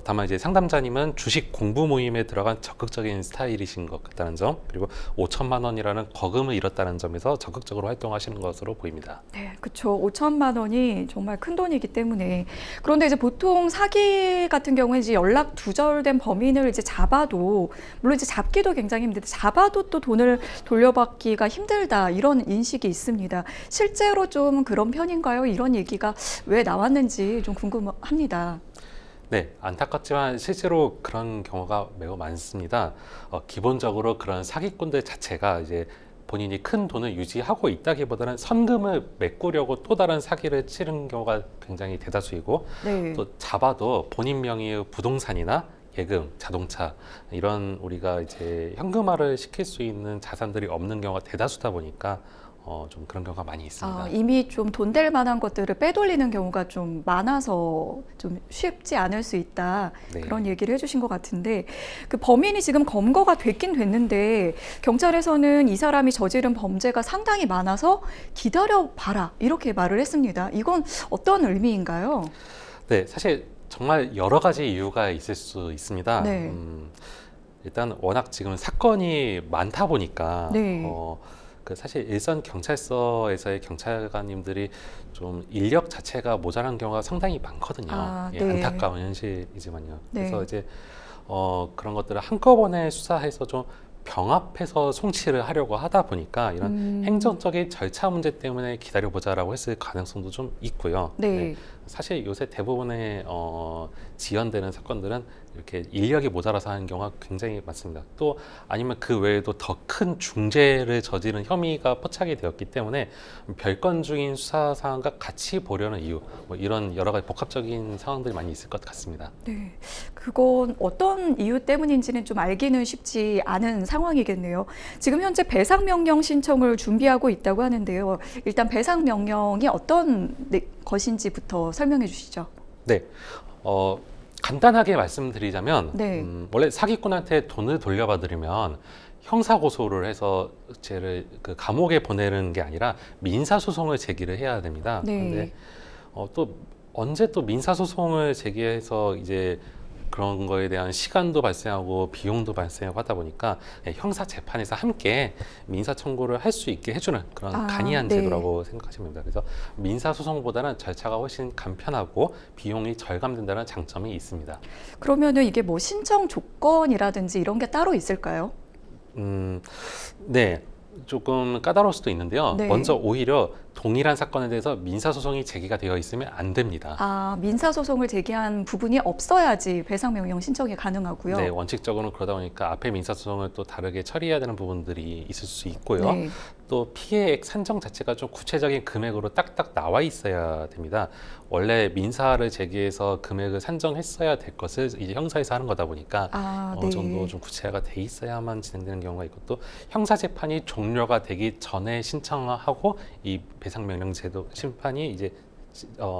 다만 이제 상담자님은 주식 공부 모임에 들어간 적극적인 스타일이신 것 같다는 점, 그리고 5천만 원이라는 거금을 잃었다는 점에서 적극적으로 활동하시는 것으로 보입니다. 네, 그렇죠. 5천만 원이 정말 큰 돈이기 때문에. 그런데 이제 보통 사기 같은 경우에 이제 연락 두절된 범인을 이제 잡아도, 물론 이제 잡기도 굉장히 힘든데 잡아도 또 돈을 돌려받기가 힘들다, 이런 인식이 있습니다. 실제로 좀 그런 편인가요? 이런 얘기가 왜 나왔는지 좀 궁금합니다. 네, 안타깝지만 실제로 그런 경우가 매우 많습니다. 기본적으로 그런 사기꾼들 자체가 이제 본인이 큰 돈을 유지하고 있다기보다는 선금을 메꾸려고 또 다른 사기를 치른 경우가 굉장히 대다수이고, 네. 또 잡아도 본인 명의의 부동산이나 예금, 자동차 이런 우리가 이제 현금화를 시킬 수 있는 자산들이 없는 경우가 대다수다 보니까 좀 그런 경우가 많이 있습니다. 이미 좀 돈 될 만한 것들을 빼돌리는 경우가 좀 많아서 좀 쉽지 않을 수 있다. 네. 그런 얘기를 해주신 것 같은데, 그 범인이 지금 검거가 됐긴 됐는데 경찰에서는 이 사람이 저지른 범죄가 상당히 많아서 기다려봐라, 이렇게 말을 했습니다. 이건 어떤 의미인가요? 네, 사실 정말 여러 가지 이유가 있을 수 있습니다. 네. 일단 워낙 지금 사건이 많다 보니까 네. 사실 일선 경찰서에서의 경찰관님들이 좀 인력 자체가 모자란 경우가 상당히 많거든요. 예, 네. 안타까운 현실이지만요. 네. 그래서 이제 그런 것들을 한꺼번에 수사해서 좀 병합해서 송치를 하려고 하다 보니까 이런 행정적인 절차 문제 때문에 기다려보자라고 했을 가능성도 좀 있고요. 네. 사실 요새 대부분의 지연되는 사건들은 이렇게 인력이 모자라서 하는 경우가 굉장히 많습니다. 또 아니면 그 외에도 더 큰 중죄를 저지른 혐의가 포착이 되었기 때문에 별건 중인 수사 사항과 같이 보려는 이유, 뭐 이런 여러 가지 복합적인 상황들이 많이 있을 것 같습니다. 네, 그건 어떤 이유 때문인지는 좀 알기는 쉽지 않은 상황이겠네요. 지금 현재 배상명령 신청을 준비하고 있다고 하는데요. 일단 배상명령이 어떤 것인지부터 설명해 주시죠. 네, 간단하게 말씀드리자면 네. 원래 사기꾼한테 돈을 돌려받으려면 형사고소를 해서 쟤를 그 감옥에 보내는 게 아니라 민사소송을 제기를 해야 됩니다. 네. 근데 또 언제 또 민사소송을 제기해서 이제 그런 거에 대한 시간도 발생하고 비용도 발생하고 하다 보니까 형사 재판에서 함께 민사 청구를 할 수 있게 해주는 그런 간이한 네. 제도라고 생각하시면 됩니다. 그래서 민사 소송보다는 절차가 훨씬 간편하고 비용이 절감된다는 장점이 있습니다. 그러면은 이게 뭐 신청 조건이라든지 이런 게 따로 있을까요? 네, 조금 까다로울 수도 있는데요. 네. 먼저 오히려 동일한 사건에 대해서 민사소송이 제기가 되어 있으면 안 됩니다. 민사소송을 제기한 부분이 없어야지 배상명령 신청이 가능하고요. 네, 원칙적으로는 그러다 보니까 앞에 민사소송을 또 다르게 처리해야 되는 부분들이 있을 수 있고요. 네. 또 피해액 산정 자체가 좀 구체적인 금액으로 딱딱 나와 있어야 됩니다. 원래 민사를 제기해서 금액을 산정했어야 될 것을 이제 형사에서 하는 거다 보니까 어느 네. 정도 좀 구체화가 돼 있어야만 진행되는 경우가 있고, 또 형사 재판이 종료가 되기 전에 신청하고 이 배상명령 제도 심판이 이제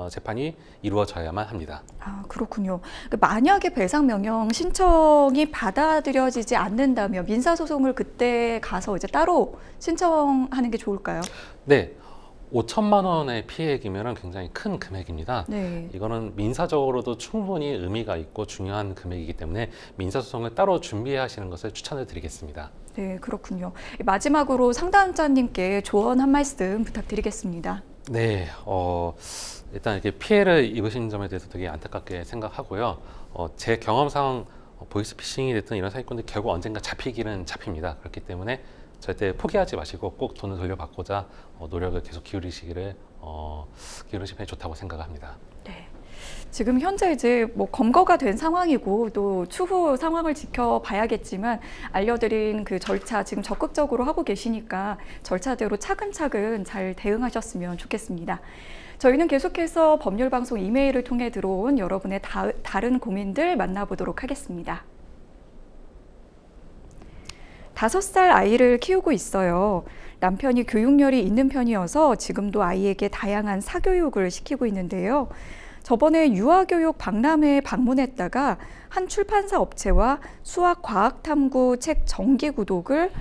재판이 이루어져야만 합니다. 그렇군요. 만약에 배상명령 신청이 받아들여지지 않는다면 민사소송을 그때 가서 이제 따로 신청하는 게 좋을까요? 네, 5천만 원의 피해액이면 굉장히 큰 금액입니다. 네. 이거는 민사적으로도 충분히 의미가 있고 중요한 금액이기 때문에 민사소송을 따로 준비하시는 것을 추천을 드리겠습니다. 네, 그렇군요. 마지막으로 상담자님께 조언 한 말씀 부탁드리겠습니다. 네, 일단 이렇게 피해를 입으신 점에 대해서 되게 안타깝게 생각하고요. 제 경험상 보이스피싱이 됐든 이런 사기꾼들 결국 언젠가 잡히기는 잡힙니다. 그렇기 때문에 절대 포기하지 마시고 꼭 돈을 돌려받고자 노력을 계속 기울이시면 좋다고 생각합니다. 네. 지금 현재 이제 뭐 검거가 된 상황이고 또 추후 상황을 지켜봐야겠지만 알려드린 그 절차 지금 적극적으로 하고 계시니까 절차대로 차근차근 잘 대응하셨으면 좋겠습니다. 저희는 계속해서 법률방송 이메일을 통해 들어온 여러분의 다른 고민들 만나보도록 하겠습니다. 5살 아이를 키우고 있어요. 남편이 교육열이 있는 편이어서 지금도 아이에게 다양한 사교육을 시키고 있는데요. 저번에 유아교육 박람회에 방문했다가 한 출판사 업체와 수학과학탐구 책 정기 구독을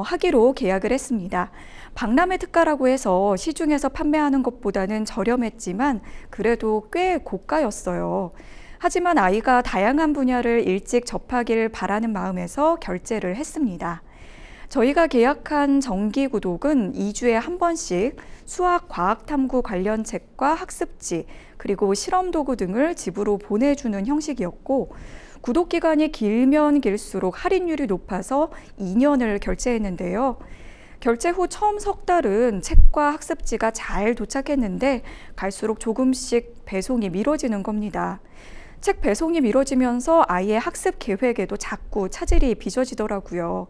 하기로 계약을 했습니다. 박람회 특가라고 해서 시중에서 판매하는 것보다는 저렴했지만 그래도 꽤 고가였어요. 하지만 아이가 다양한 분야를 일찍 접하기를 바라는 마음에서 결제를 했습니다. 저희가 계약한 정기 구독은 2주에 한 번씩 수학, 과학 탐구 관련 책과 학습지, 그리고 실험 도구 등을 집으로 보내주는 형식이었고, 구독 기간이 길면 길수록 할인율이 높아서 2년을 결제했는데요. 결제 후 처음 석 달은 책과 학습지가 잘 도착했는데 갈수록 조금씩 배송이 미뤄지는 겁니다. 책 배송이 미뤄지면서 아이의 학습 계획에도 자꾸 차질이 빚어지더라고요.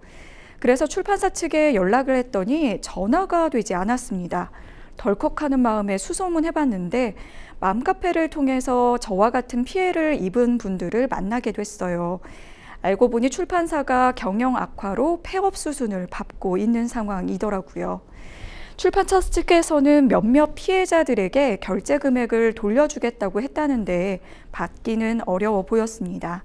그래서 출판사 측에 연락을 했더니 전화가 되지 않았습니다. 덜컥하는 마음에 수소문해봤는데 맘카페를 통해서 저와 같은 피해를 입은 분들을 만나게 됐어요. 알고 보니 출판사가 경영 악화로 폐업 수순을 밟고 있는 상황이더라고요. 출판사 측에서는 몇몇 피해자들에게 결제 금액을 돌려주겠다고 했다는데 받기는 어려워 보였습니다.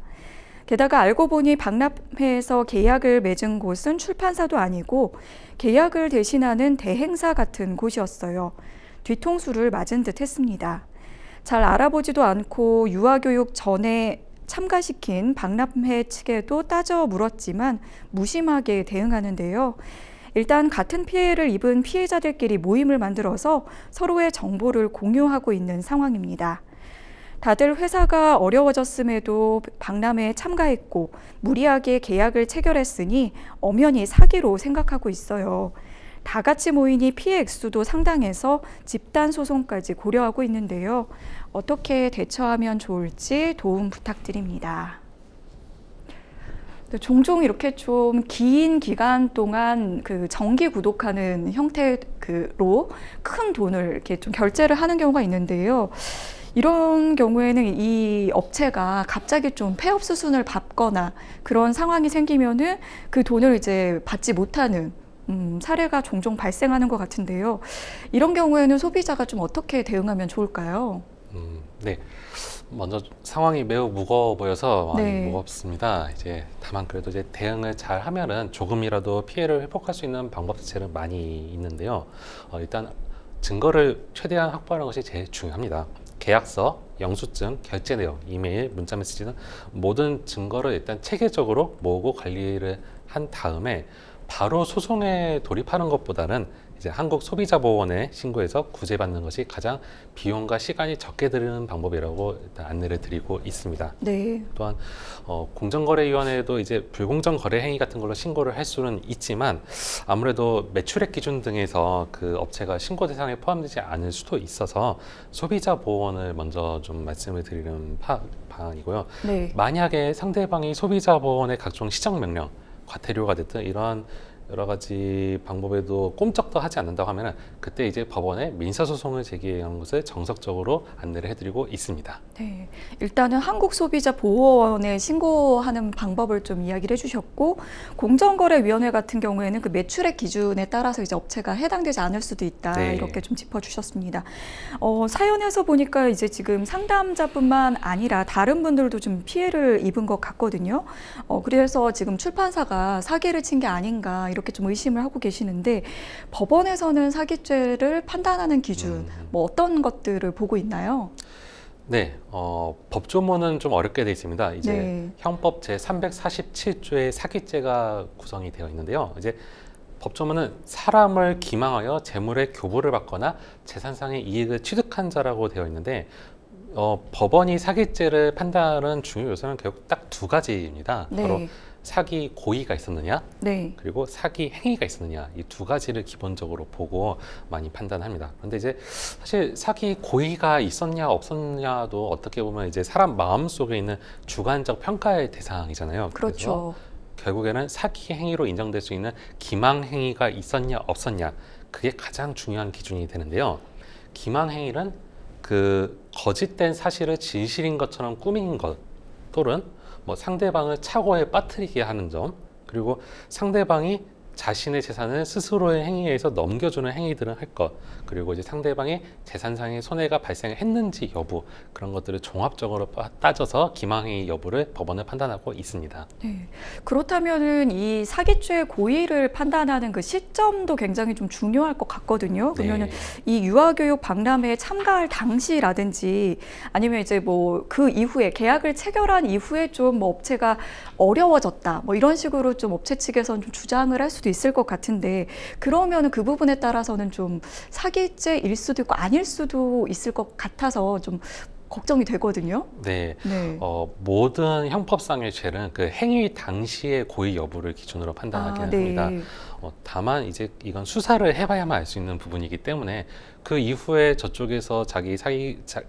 게다가 알고 보니 박람회에서 계약을 맺은 곳은 출판사도 아니고 계약을 대신하는 대행사 같은 곳이었어요. 뒤통수를 맞은 듯 했습니다. 잘 알아보지도 않고 유아교육 전에 참가시킨 박람회 측에도 따져 물었지만 무심하게 대응하는데요. 일단 같은 피해를 입은 피해자들끼리 모임을 만들어서 서로의 정보를 공유하고 있는 상황입니다. 다들 회사가 어려워졌음에도 박람회에 참가했고 무리하게 계약을 체결했으니 엄연히 사기로 생각하고 있어요. 다 같이 모이니 피해 액수도 상당해서 집단 소송까지 고려하고 있는데요. 어떻게 대처하면 좋을지 도움 부탁드립니다. 종종 이렇게 좀 긴 기간 동안 그 정기 구독하는 형태로 큰 돈을 이렇게 좀 결제를 하는 경우가 있는데요. 이런 경우에는 이 업체가 갑자기 좀 폐업 수순을 밟거나 그런 상황이 생기면은 그 돈을 이제 받지 못하는 사례가 종종 발생하는 것 같은데요. 이런 경우에는 소비자가 좀 어떻게 대응하면 좋을까요? 네. 먼저 상황이 매우 무거워 보여서 많이 네. 무겁습니다. 이제 다만 그래도 이제 대응을 잘 하면은 조금이라도 피해를 회복할 수 있는 방법 자체는 많이 있는데요. 일단 증거를 최대한 확보하는 것이 제일 중요합니다. 계약서, 영수증, 결제 내용, 이메일, 문자 메시지는 모든 증거를 일단 체계적으로 모으고 관리를 한 다음에 바로 소송에 돌입하는 것보다는 이제 한국소비자보호원에 신고해서 구제받는 것이 가장 비용과 시간이 적게 드는 방법이라고 일단 안내를 드리고 있습니다. 네. 또한 공정거래위원회에도 이제 불공정 거래 행위 같은 걸로 신고를 할 수는 있지만 아무래도 매출액 기준 등에서 그 업체가 신고 대상에 포함되지 않을 수도 있어서 소비자보호원을 먼저 좀 말씀을 드리는 방안이고요. 네. 만약에 상대방이 소비자보호원의 각종 시정명령, 과태료가 됐든 이런 여러 가지 방법에도 꼼짝도 하지 않는다고 하면은 그때 이제 법원에 민사소송을 제기하는 것을 정석적으로 안내를 해드리고 있습니다. 네, 일단은 한국소비자보호원에 신고하는 방법을 좀 이야기를 해주셨고, 공정거래위원회 같은 경우에는 그 매출액 기준에 따라서 이제 업체가 해당되지 않을 수도 있다. 네. 이렇게 좀 짚어주셨습니다. 사연에서 보니까 이제 지금 상담자뿐만 아니라 다른 분들도 좀 피해를 입은 것 같거든요. 그래서 지금 출판사가 사기를 친 게 아닌가 이렇게 좀 의심을 하고 계시는데, 법원에서는 사기죄를 판단하는 기준, 뭐 어떤 것들을 보고 있나요? 네, 법조문은 좀 어렵게 되어 있습니다. 이제 네. 형법 제 347조의 사기죄가 구성이 되어 있는데요. 이제 법조문은 사람을 기망하여 재물의 교부를 받거나 재산상의 이익을 취득한 자라고 되어 있는데, 법원이 사기죄를 판단하는 중요 요소는 결국 딱 두 가지입니다. 네. 바로 사기 고의가 있었느냐, 네. 그리고 사기 행위가 있었느냐, 이 두 가지를 기본적으로 보고 많이 판단합니다. 그런데 이제 사실 사기 고의가 있었냐 없었냐도 어떻게 보면 이제 사람 마음 속에 있는 주관적 평가의 대상이잖아요. 그렇죠. 그래서 결국에는 사기 행위로 인정될 수 있는 기망 행위가 있었냐 없었냐, 그게 가장 중요한 기준이 되는데요. 기망 행위는 그 거짓된 사실을 진실인 것처럼 꾸미는 것, 또는 뭐 상대방을 착오에 빠뜨리게 하는 점, 그리고 상대방이 자신의 재산을 스스로의 행위에 의해서 넘겨주는 행위들을 할 것, 그리고 이제 상대방이 재산상의 손해가 발생했는지 여부, 그런 것들을 종합적으로 따져서 기망행위 여부를 법원은 판단하고 있습니다. 네. 그렇다면은 이 사기죄의 고의를 판단하는 그 시점도 굉장히 좀 중요할 것 같거든요. 그러면은 이 유아교육 박람회에 참가할 당시라든지 아니면 이제 뭐 그 이후에 계약을 체결한 이후에 좀 뭐 업체가 어려워졌다, 뭐 이런 식으로 좀 업체 측에서는 좀 주장을 할 수도 있을 것 같은데, 그러면은 그 부분에 따라서는 좀 사기죄일 수도 있고 아닐 수도 있을 것 같아서 좀 걱정이 되거든요. 네, 네. 모든 형법상의 죄는 그 행위 당시의 고의 여부를 기준으로 판단하기는 합니다. 다만 이제 이건 수사를 해봐야만 알 수 있는 부분이기 때문에 그 이후에 저쪽에서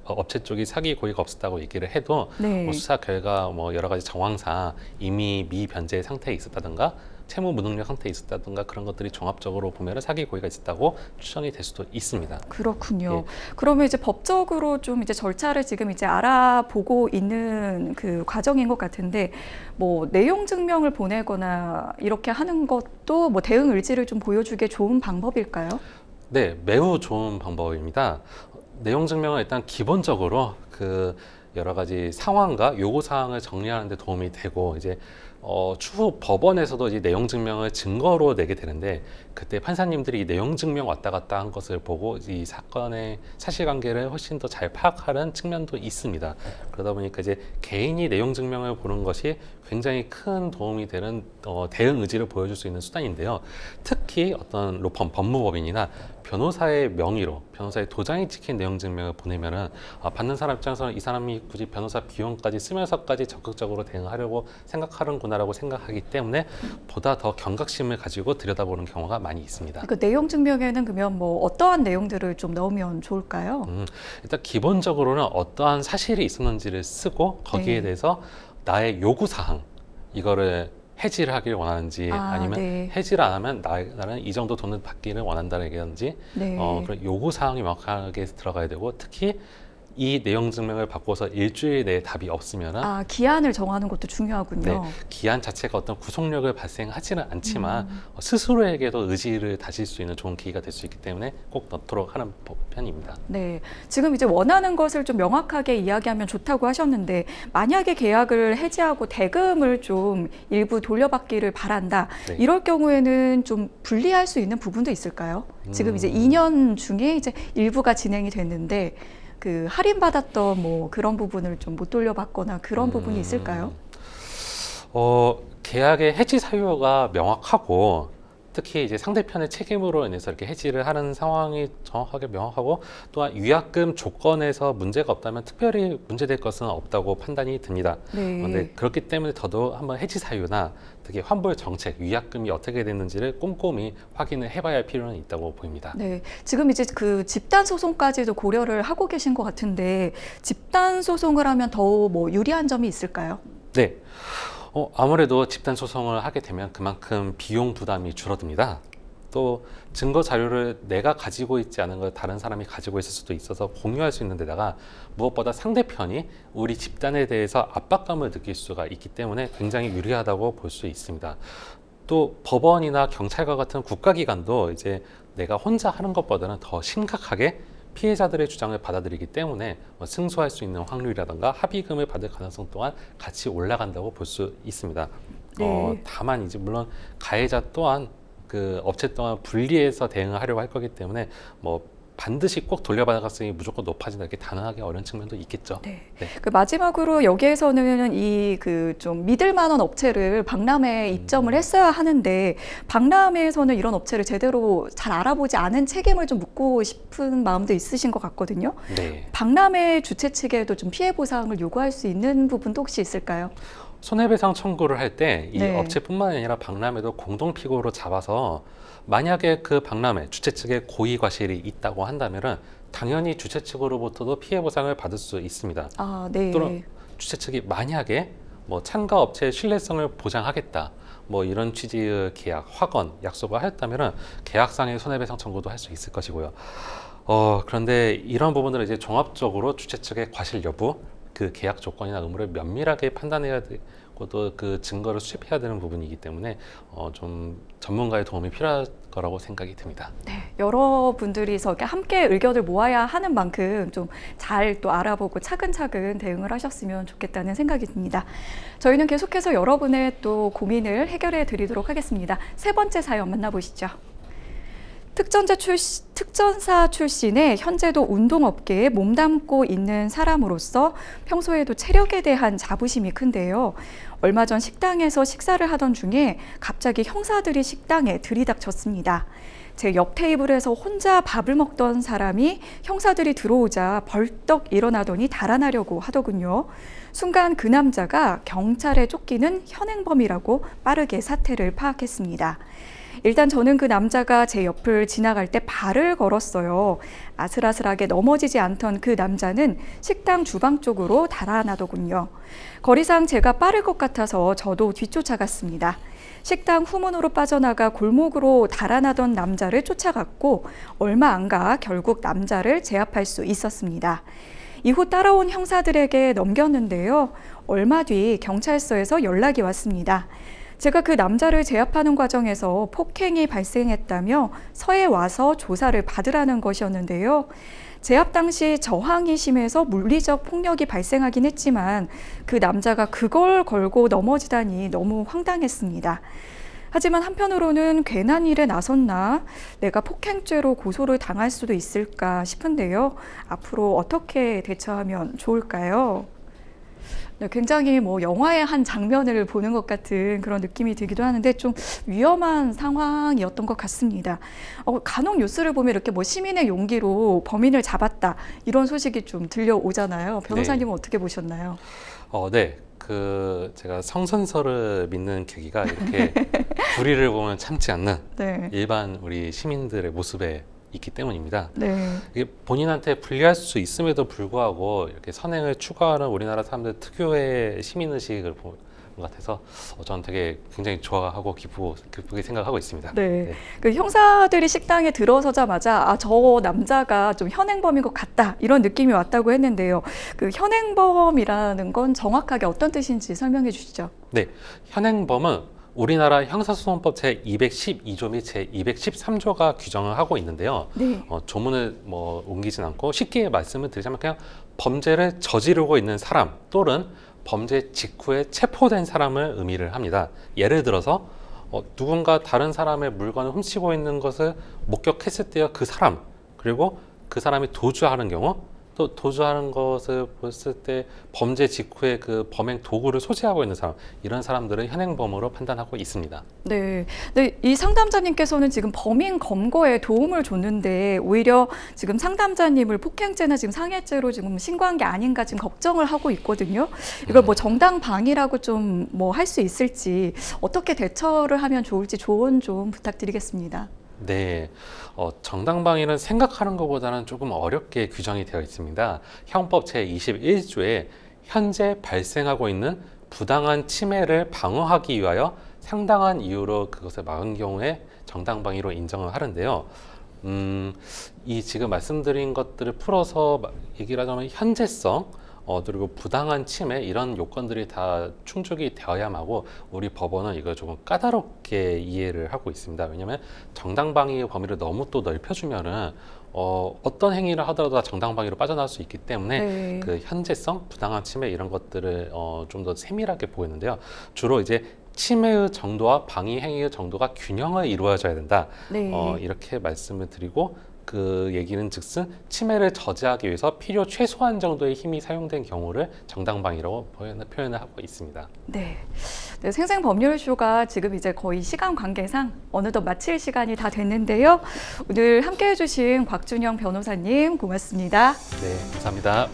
업체 쪽이 사기 고의가 없었다고 얘기를 해도 네. 수사 결과 뭐 여러 가지 정황상 이미 미변제 상태에 있었다든가 채무 무능력 상태에 있었다든가 그런 것들이 종합적으로 보면 사기 고의가 있었다고 추정이 될 수도 있습니다. 그렇군요. 그러면 이제 법적으로 좀 이제 절차를 지금 이제 알아보고 있는 그 과정인 것 같은데, 뭐 내용 증명을 보내거나 이렇게 하는 것도 뭐 대응 의지를 좀 보여주기에 좋은 방법일까요? 네, 매우 좋은 방법입니다. 내용 증명은 일단 기본적으로 그 여러 가지 상황과 요구 사항을 정리하는 데 도움이 되고, 이제 추후 법원에서도 이 내용 증명을 증거로 내게 되는데, 그때 판사님들이 이 내용 증명 왔다 갔다 한 것을 보고 이 사건의 사실관계를 훨씬 더 잘 파악하는 측면도 있습니다. 그러다 보니까 이제 개인이 내용 증명을 보는 것이 굉장히 큰 도움이 되는 대응 의지를 보여줄 수 있는 수단인데요. 특히 어떤 로펌 법무법인이나 변호사의 명의로 변호사의 도장이 찍힌 내용 증명을 보내면은 받는 사람 입장에서는 이 사람이 굳이 변호사 비용까지 쓰면서까지 적극적으로 대응하려고 생각하는구나라고 생각하기 때문에 보다 더 경각심을 가지고 들여다보는 경우가 많이 있습니다. 그 내용 증명에는 그러면 뭐 어떠한 내용들을 좀 넣으면 좋을까요? 일단 기본적으로는 어떠한 사실이 있었는지를 쓰고 거기에 네. 대해서 나의 요구 사항, 이거를 해지를 하기를 원하는지 아니면 네. 해지를 안 하면 나는 이 정도 돈을 받기를 원한다라든지 네. 그런 요구 사항이 명확하게 들어가야 되고, 특히 이 내용 증명을 받고서 일주일 내에 답이 없으면은 기한을 정하는 것도 중요하군요. 네, 기한 자체가 어떤 구속력을 발생하지는 않지만 스스로에게도 의지를 다질 수 있는 좋은 계기가 될 수 있기 때문에 꼭 넣도록 하는 편입니다. 네, 지금 이제 원하는 것을 좀 명확하게 이야기하면 좋다고 하셨는데, 만약에 계약을 해지하고 대금을 좀 일부 돌려받기를 바란다, 네. 이럴 경우에는 좀 불리할 수 있는 부분도 있을까요? 지금 이제 2년 중에 이제 일부가 진행이 됐는데 그 할인받았던 뭐 그런 부분을 좀 못 돌려받거나 그런 부분이 있을까요? 계약의 해지 사유가 명확하고, 특히 이제 상대편의 책임으로 인해서 이렇게 해지를 하는 상황이 정확하게 명확하고, 또한 위약금 조건에서 문제가 없다면 특별히 문제될 것은 없다고 판단이 듭니다. 네. 그런데 그렇기 때문에 더더욱 한번 해지 사유나 특히 환불 정책, 위약금이 어떻게 됐는지를 꼼꼼히 확인을 해봐야 할 필요는 있다고 보입니다. 네, 지금 이제 그 집단 소송까지도 고려를 하고 계신 것 같은데, 집단 소송을 하면 더 뭐 유리한 점이 있을까요? 네. 아무래도 집단 소송을 하게 되면 그만큼 비용 부담이 줄어듭니다. 또 증거 자료를 내가 가지고 있지 않은 걸 다른 사람이 가지고 있을 수도 있어서 공유할 수 있는 데다가, 무엇보다 상대편이 우리 집단에 대해서 압박감을 느낄 수가 있기 때문에 굉장히 유리하다고 볼 수 있습니다. 또 법원이나 경찰과 같은 국가기관도 이제 내가 혼자 하는 것보다는 더 심각하게 피해자들의 주장을 받아들이기 때문에 승소할 수 있는 확률이라든가 합의금을 받을 가능성 또한 같이 올라간다고 볼 수 있습니다. 네. 다만 이제 물론 가해자 또한 그 업체 또한 분리해서 대응을 하려고 할 거기 때문에 뭐 반드시 꼭 돌려받을 가능성이 무조건 높아진다, 이렇게 단언하기 어려운 측면도 있겠죠. 네. 네. 그 마지막으로 여기에서는 이 그 좀 믿을 만한 업체를 박람회에 입점을 했어야 하는데, 박람회에서는 이런 업체를 제대로 잘 알아보지 않은 책임을 좀 묻고 싶은 마음도 있으신 것 같거든요. 네. 박람회 주최 측에도 좀 피해 보상을 요구할 수 있는 부분도 혹시 있을까요? 손해배상 청구를 할 때 이 네. 업체뿐만 아니라 박람회도 공동피고로 잡아서 만약에 그 박람회 주최 측에 고의 과실이 있다고 한다면은 당연히 주최 측으로부터도 피해 보상을 받을 수 있습니다. 아, 네. 또는 주최 측이 만약에 뭐 참가 업체의 신뢰성을 보장하겠다, 뭐 이런 취지의 계약, 확언, 약속을 하였다면은 계약상의 손해배상 청구도 할 수 있을 것이고요. 그런데 이런 부분들은 이제 종합적으로 주최 측의 과실 여부, 그 계약 조건이나 의무를 면밀하게 판단해야 되고 또 그 증거를 수집해야 되는 부분이기 때문에 좀 전문가의 도움이 필요할 거라고 생각이 듭니다. 네, 여러분들이서 이렇게 함께 의견을 모아야 하는 만큼 좀 잘 또 알아보고 차근차근 대응을 하셨으면 좋겠다는 생각이 듭니다. 저희는 계속해서 여러분의 또 고민을 해결해 드리도록 하겠습니다. 세 번째 사연 만나보시죠. 특전사 출신의 현재도 운동업계에 몸담고 있는 사람으로서 평소에도 체력에 대한 자부심이 큰데요. 얼마 전 식당에서 식사를 하던 중에 갑자기 형사들이 식당에 들이닥쳤습니다. 제 옆 테이블에서 혼자 밥을 먹던 사람이 형사들이 들어오자 벌떡 일어나더니 달아나려고 하더군요. 순간 그 남자가 경찰에 쫓기는 현행범이라고 빠르게 사태를 파악했습니다. 일단 저는 그 남자가 제 옆을 지나갈 때 발을 걸었어요. 아슬아슬하게 넘어지지 않던 그 남자는 식당 주방 쪽으로 달아나더군요. 거리상 제가 빠를 것 같아서 저도 뒤쫓아갔습니다. 식당 후문으로 빠져나가 골목으로 달아나던 남자를 쫓아갔고 얼마 안 가 결국 남자를 제압할 수 있었습니다. 이후 따라온 형사들에게 넘겼는데요. 얼마 뒤 경찰서에서 연락이 왔습니다. 제가 그 남자를 제압하는 과정에서 폭행이 발생했다며 서에 와서 조사를 받으라는 것이었는데요. 제압 당시 저항이 심해서 물리적 폭력이 발생하긴 했지만 그 남자가 그걸 걸고 넘어지다니 너무 황당했습니다. 하지만 한편으로는 괜한 일에 나섰나 내가 폭행죄로 고소를 당할 수도 있을까 싶은데요. 앞으로 어떻게 대처하면 좋을까요? 네, 굉장히 뭐 영화의 한 장면을 보는 것 같은 그런 느낌이 들기도 하는데 좀 위험한 상황이었던 것 같습니다. 간혹 뉴스를 보면 이렇게 뭐 시민의 용기로 범인을 잡았다 이런 소식이 좀 들려오잖아요. 변호사님은 네. 어떻게 보셨나요? 네. 제가 성선설을 믿는 계기가 이렇게 불의를 보면 참지 않는 네. 일반 우리 시민들의 모습에 있기 때문입니다. 네. 이게 본인한테 불리할 수 있음에도 불구하고 이렇게 선행을 추구하는 우리나라 사람들 특유의 시민의식을 보는 것 같아서 저는 되게 굉장히 좋아하고 기쁘게 생각하고 있습니다. 네. 네. 그 형사들이 식당에 들어서자마자 저 남자가 좀 현행범인 것 같다 이런 느낌이 왔다고 했는데요. 그 현행범이라는 건 정확하게 어떤 뜻인지 설명해 주시죠. 네, 현행범은 우리나라 형사소송법 제212조 및 제213조가 규정을 하고 있는데요. 네. 조문을 뭐 옮기진 않고 쉽게 말씀을 드리자면 그냥 범죄를 저지르고 있는 사람 또는 범죄 직후에 체포된 사람을 의미를 합니다. 예를 들어서 누군가 다른 사람의 물건을 훔치고 있는 것을 목격했을 때요, 그 사람 그리고 그 사람이 도주하는 경우 또 도주하는 것을 봤을 때 범죄 직후에 그 범행 도구를 소지하고 있는 사람 이런 사람들은 현행범으로 판단하고 있습니다. 네. 네, 이 상담자님께서는 지금 범인 검거에 도움을 줬는데 오히려 지금 상담자님을 폭행죄나 지금 상해죄로 지금 신고한 게 아닌가 지금 걱정을 하고 있거든요. 이걸 뭐 정당방위라고 좀 뭐 할 수 있을지 어떻게 대처를 하면 좋을지 조언 좀 부탁드리겠습니다. 네, 정당방위는 생각하는 것보다는 조금 어렵게 규정이 되어 있습니다. 형법 제21조에 현재 발생하고 있는 부당한 침해를 방어하기 위하여 상당한 이유로 그것을 막은 경우에 정당방위로 인정을 하는데요. 이 지금 말씀드린 것들을 풀어서 얘기를 하자면 현재성, 그리고 부당한 침해 이런 요건들이 다 충족이 되어야만 하고 우리 법원은 이걸 조금 까다롭게 이해를 하고 있습니다. 왜냐하면 정당방위의 범위를 너무 또 넓혀주면은 어떤 행위를 하더라도 다 정당방위로 빠져나올 수 있기 때문에 네. 그 현재성, 부당한 침해 이런 것들을 좀 더 세밀하게 보고 있는데요. 주로 이제 침해의 정도와 방위 행위의 정도가 균형을 이루어져야 된다. 네. 이렇게 말씀을 드리고 그 얘기는 즉슨 침해를 저지하기 위해서 필요 최소한 정도의 힘이 사용된 경우를 정당방위라고 표현을 하고 있습니다. 네. 네, 생생법률쇼가 지금 이제 거의 시간 관계상 어느덧 마칠 시간이 다 됐는데요. 오늘 함께 해주신 곽준영 변호사님 고맙습니다. 네, 감사합니다.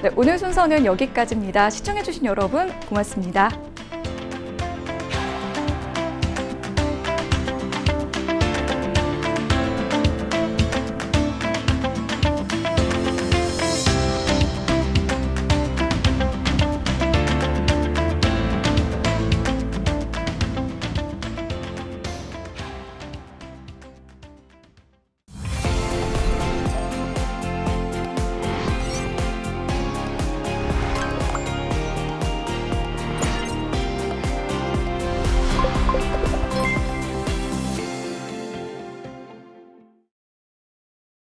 네, 오늘 순서는 여기까지입니다. 시청해주신 여러분 고맙습니다.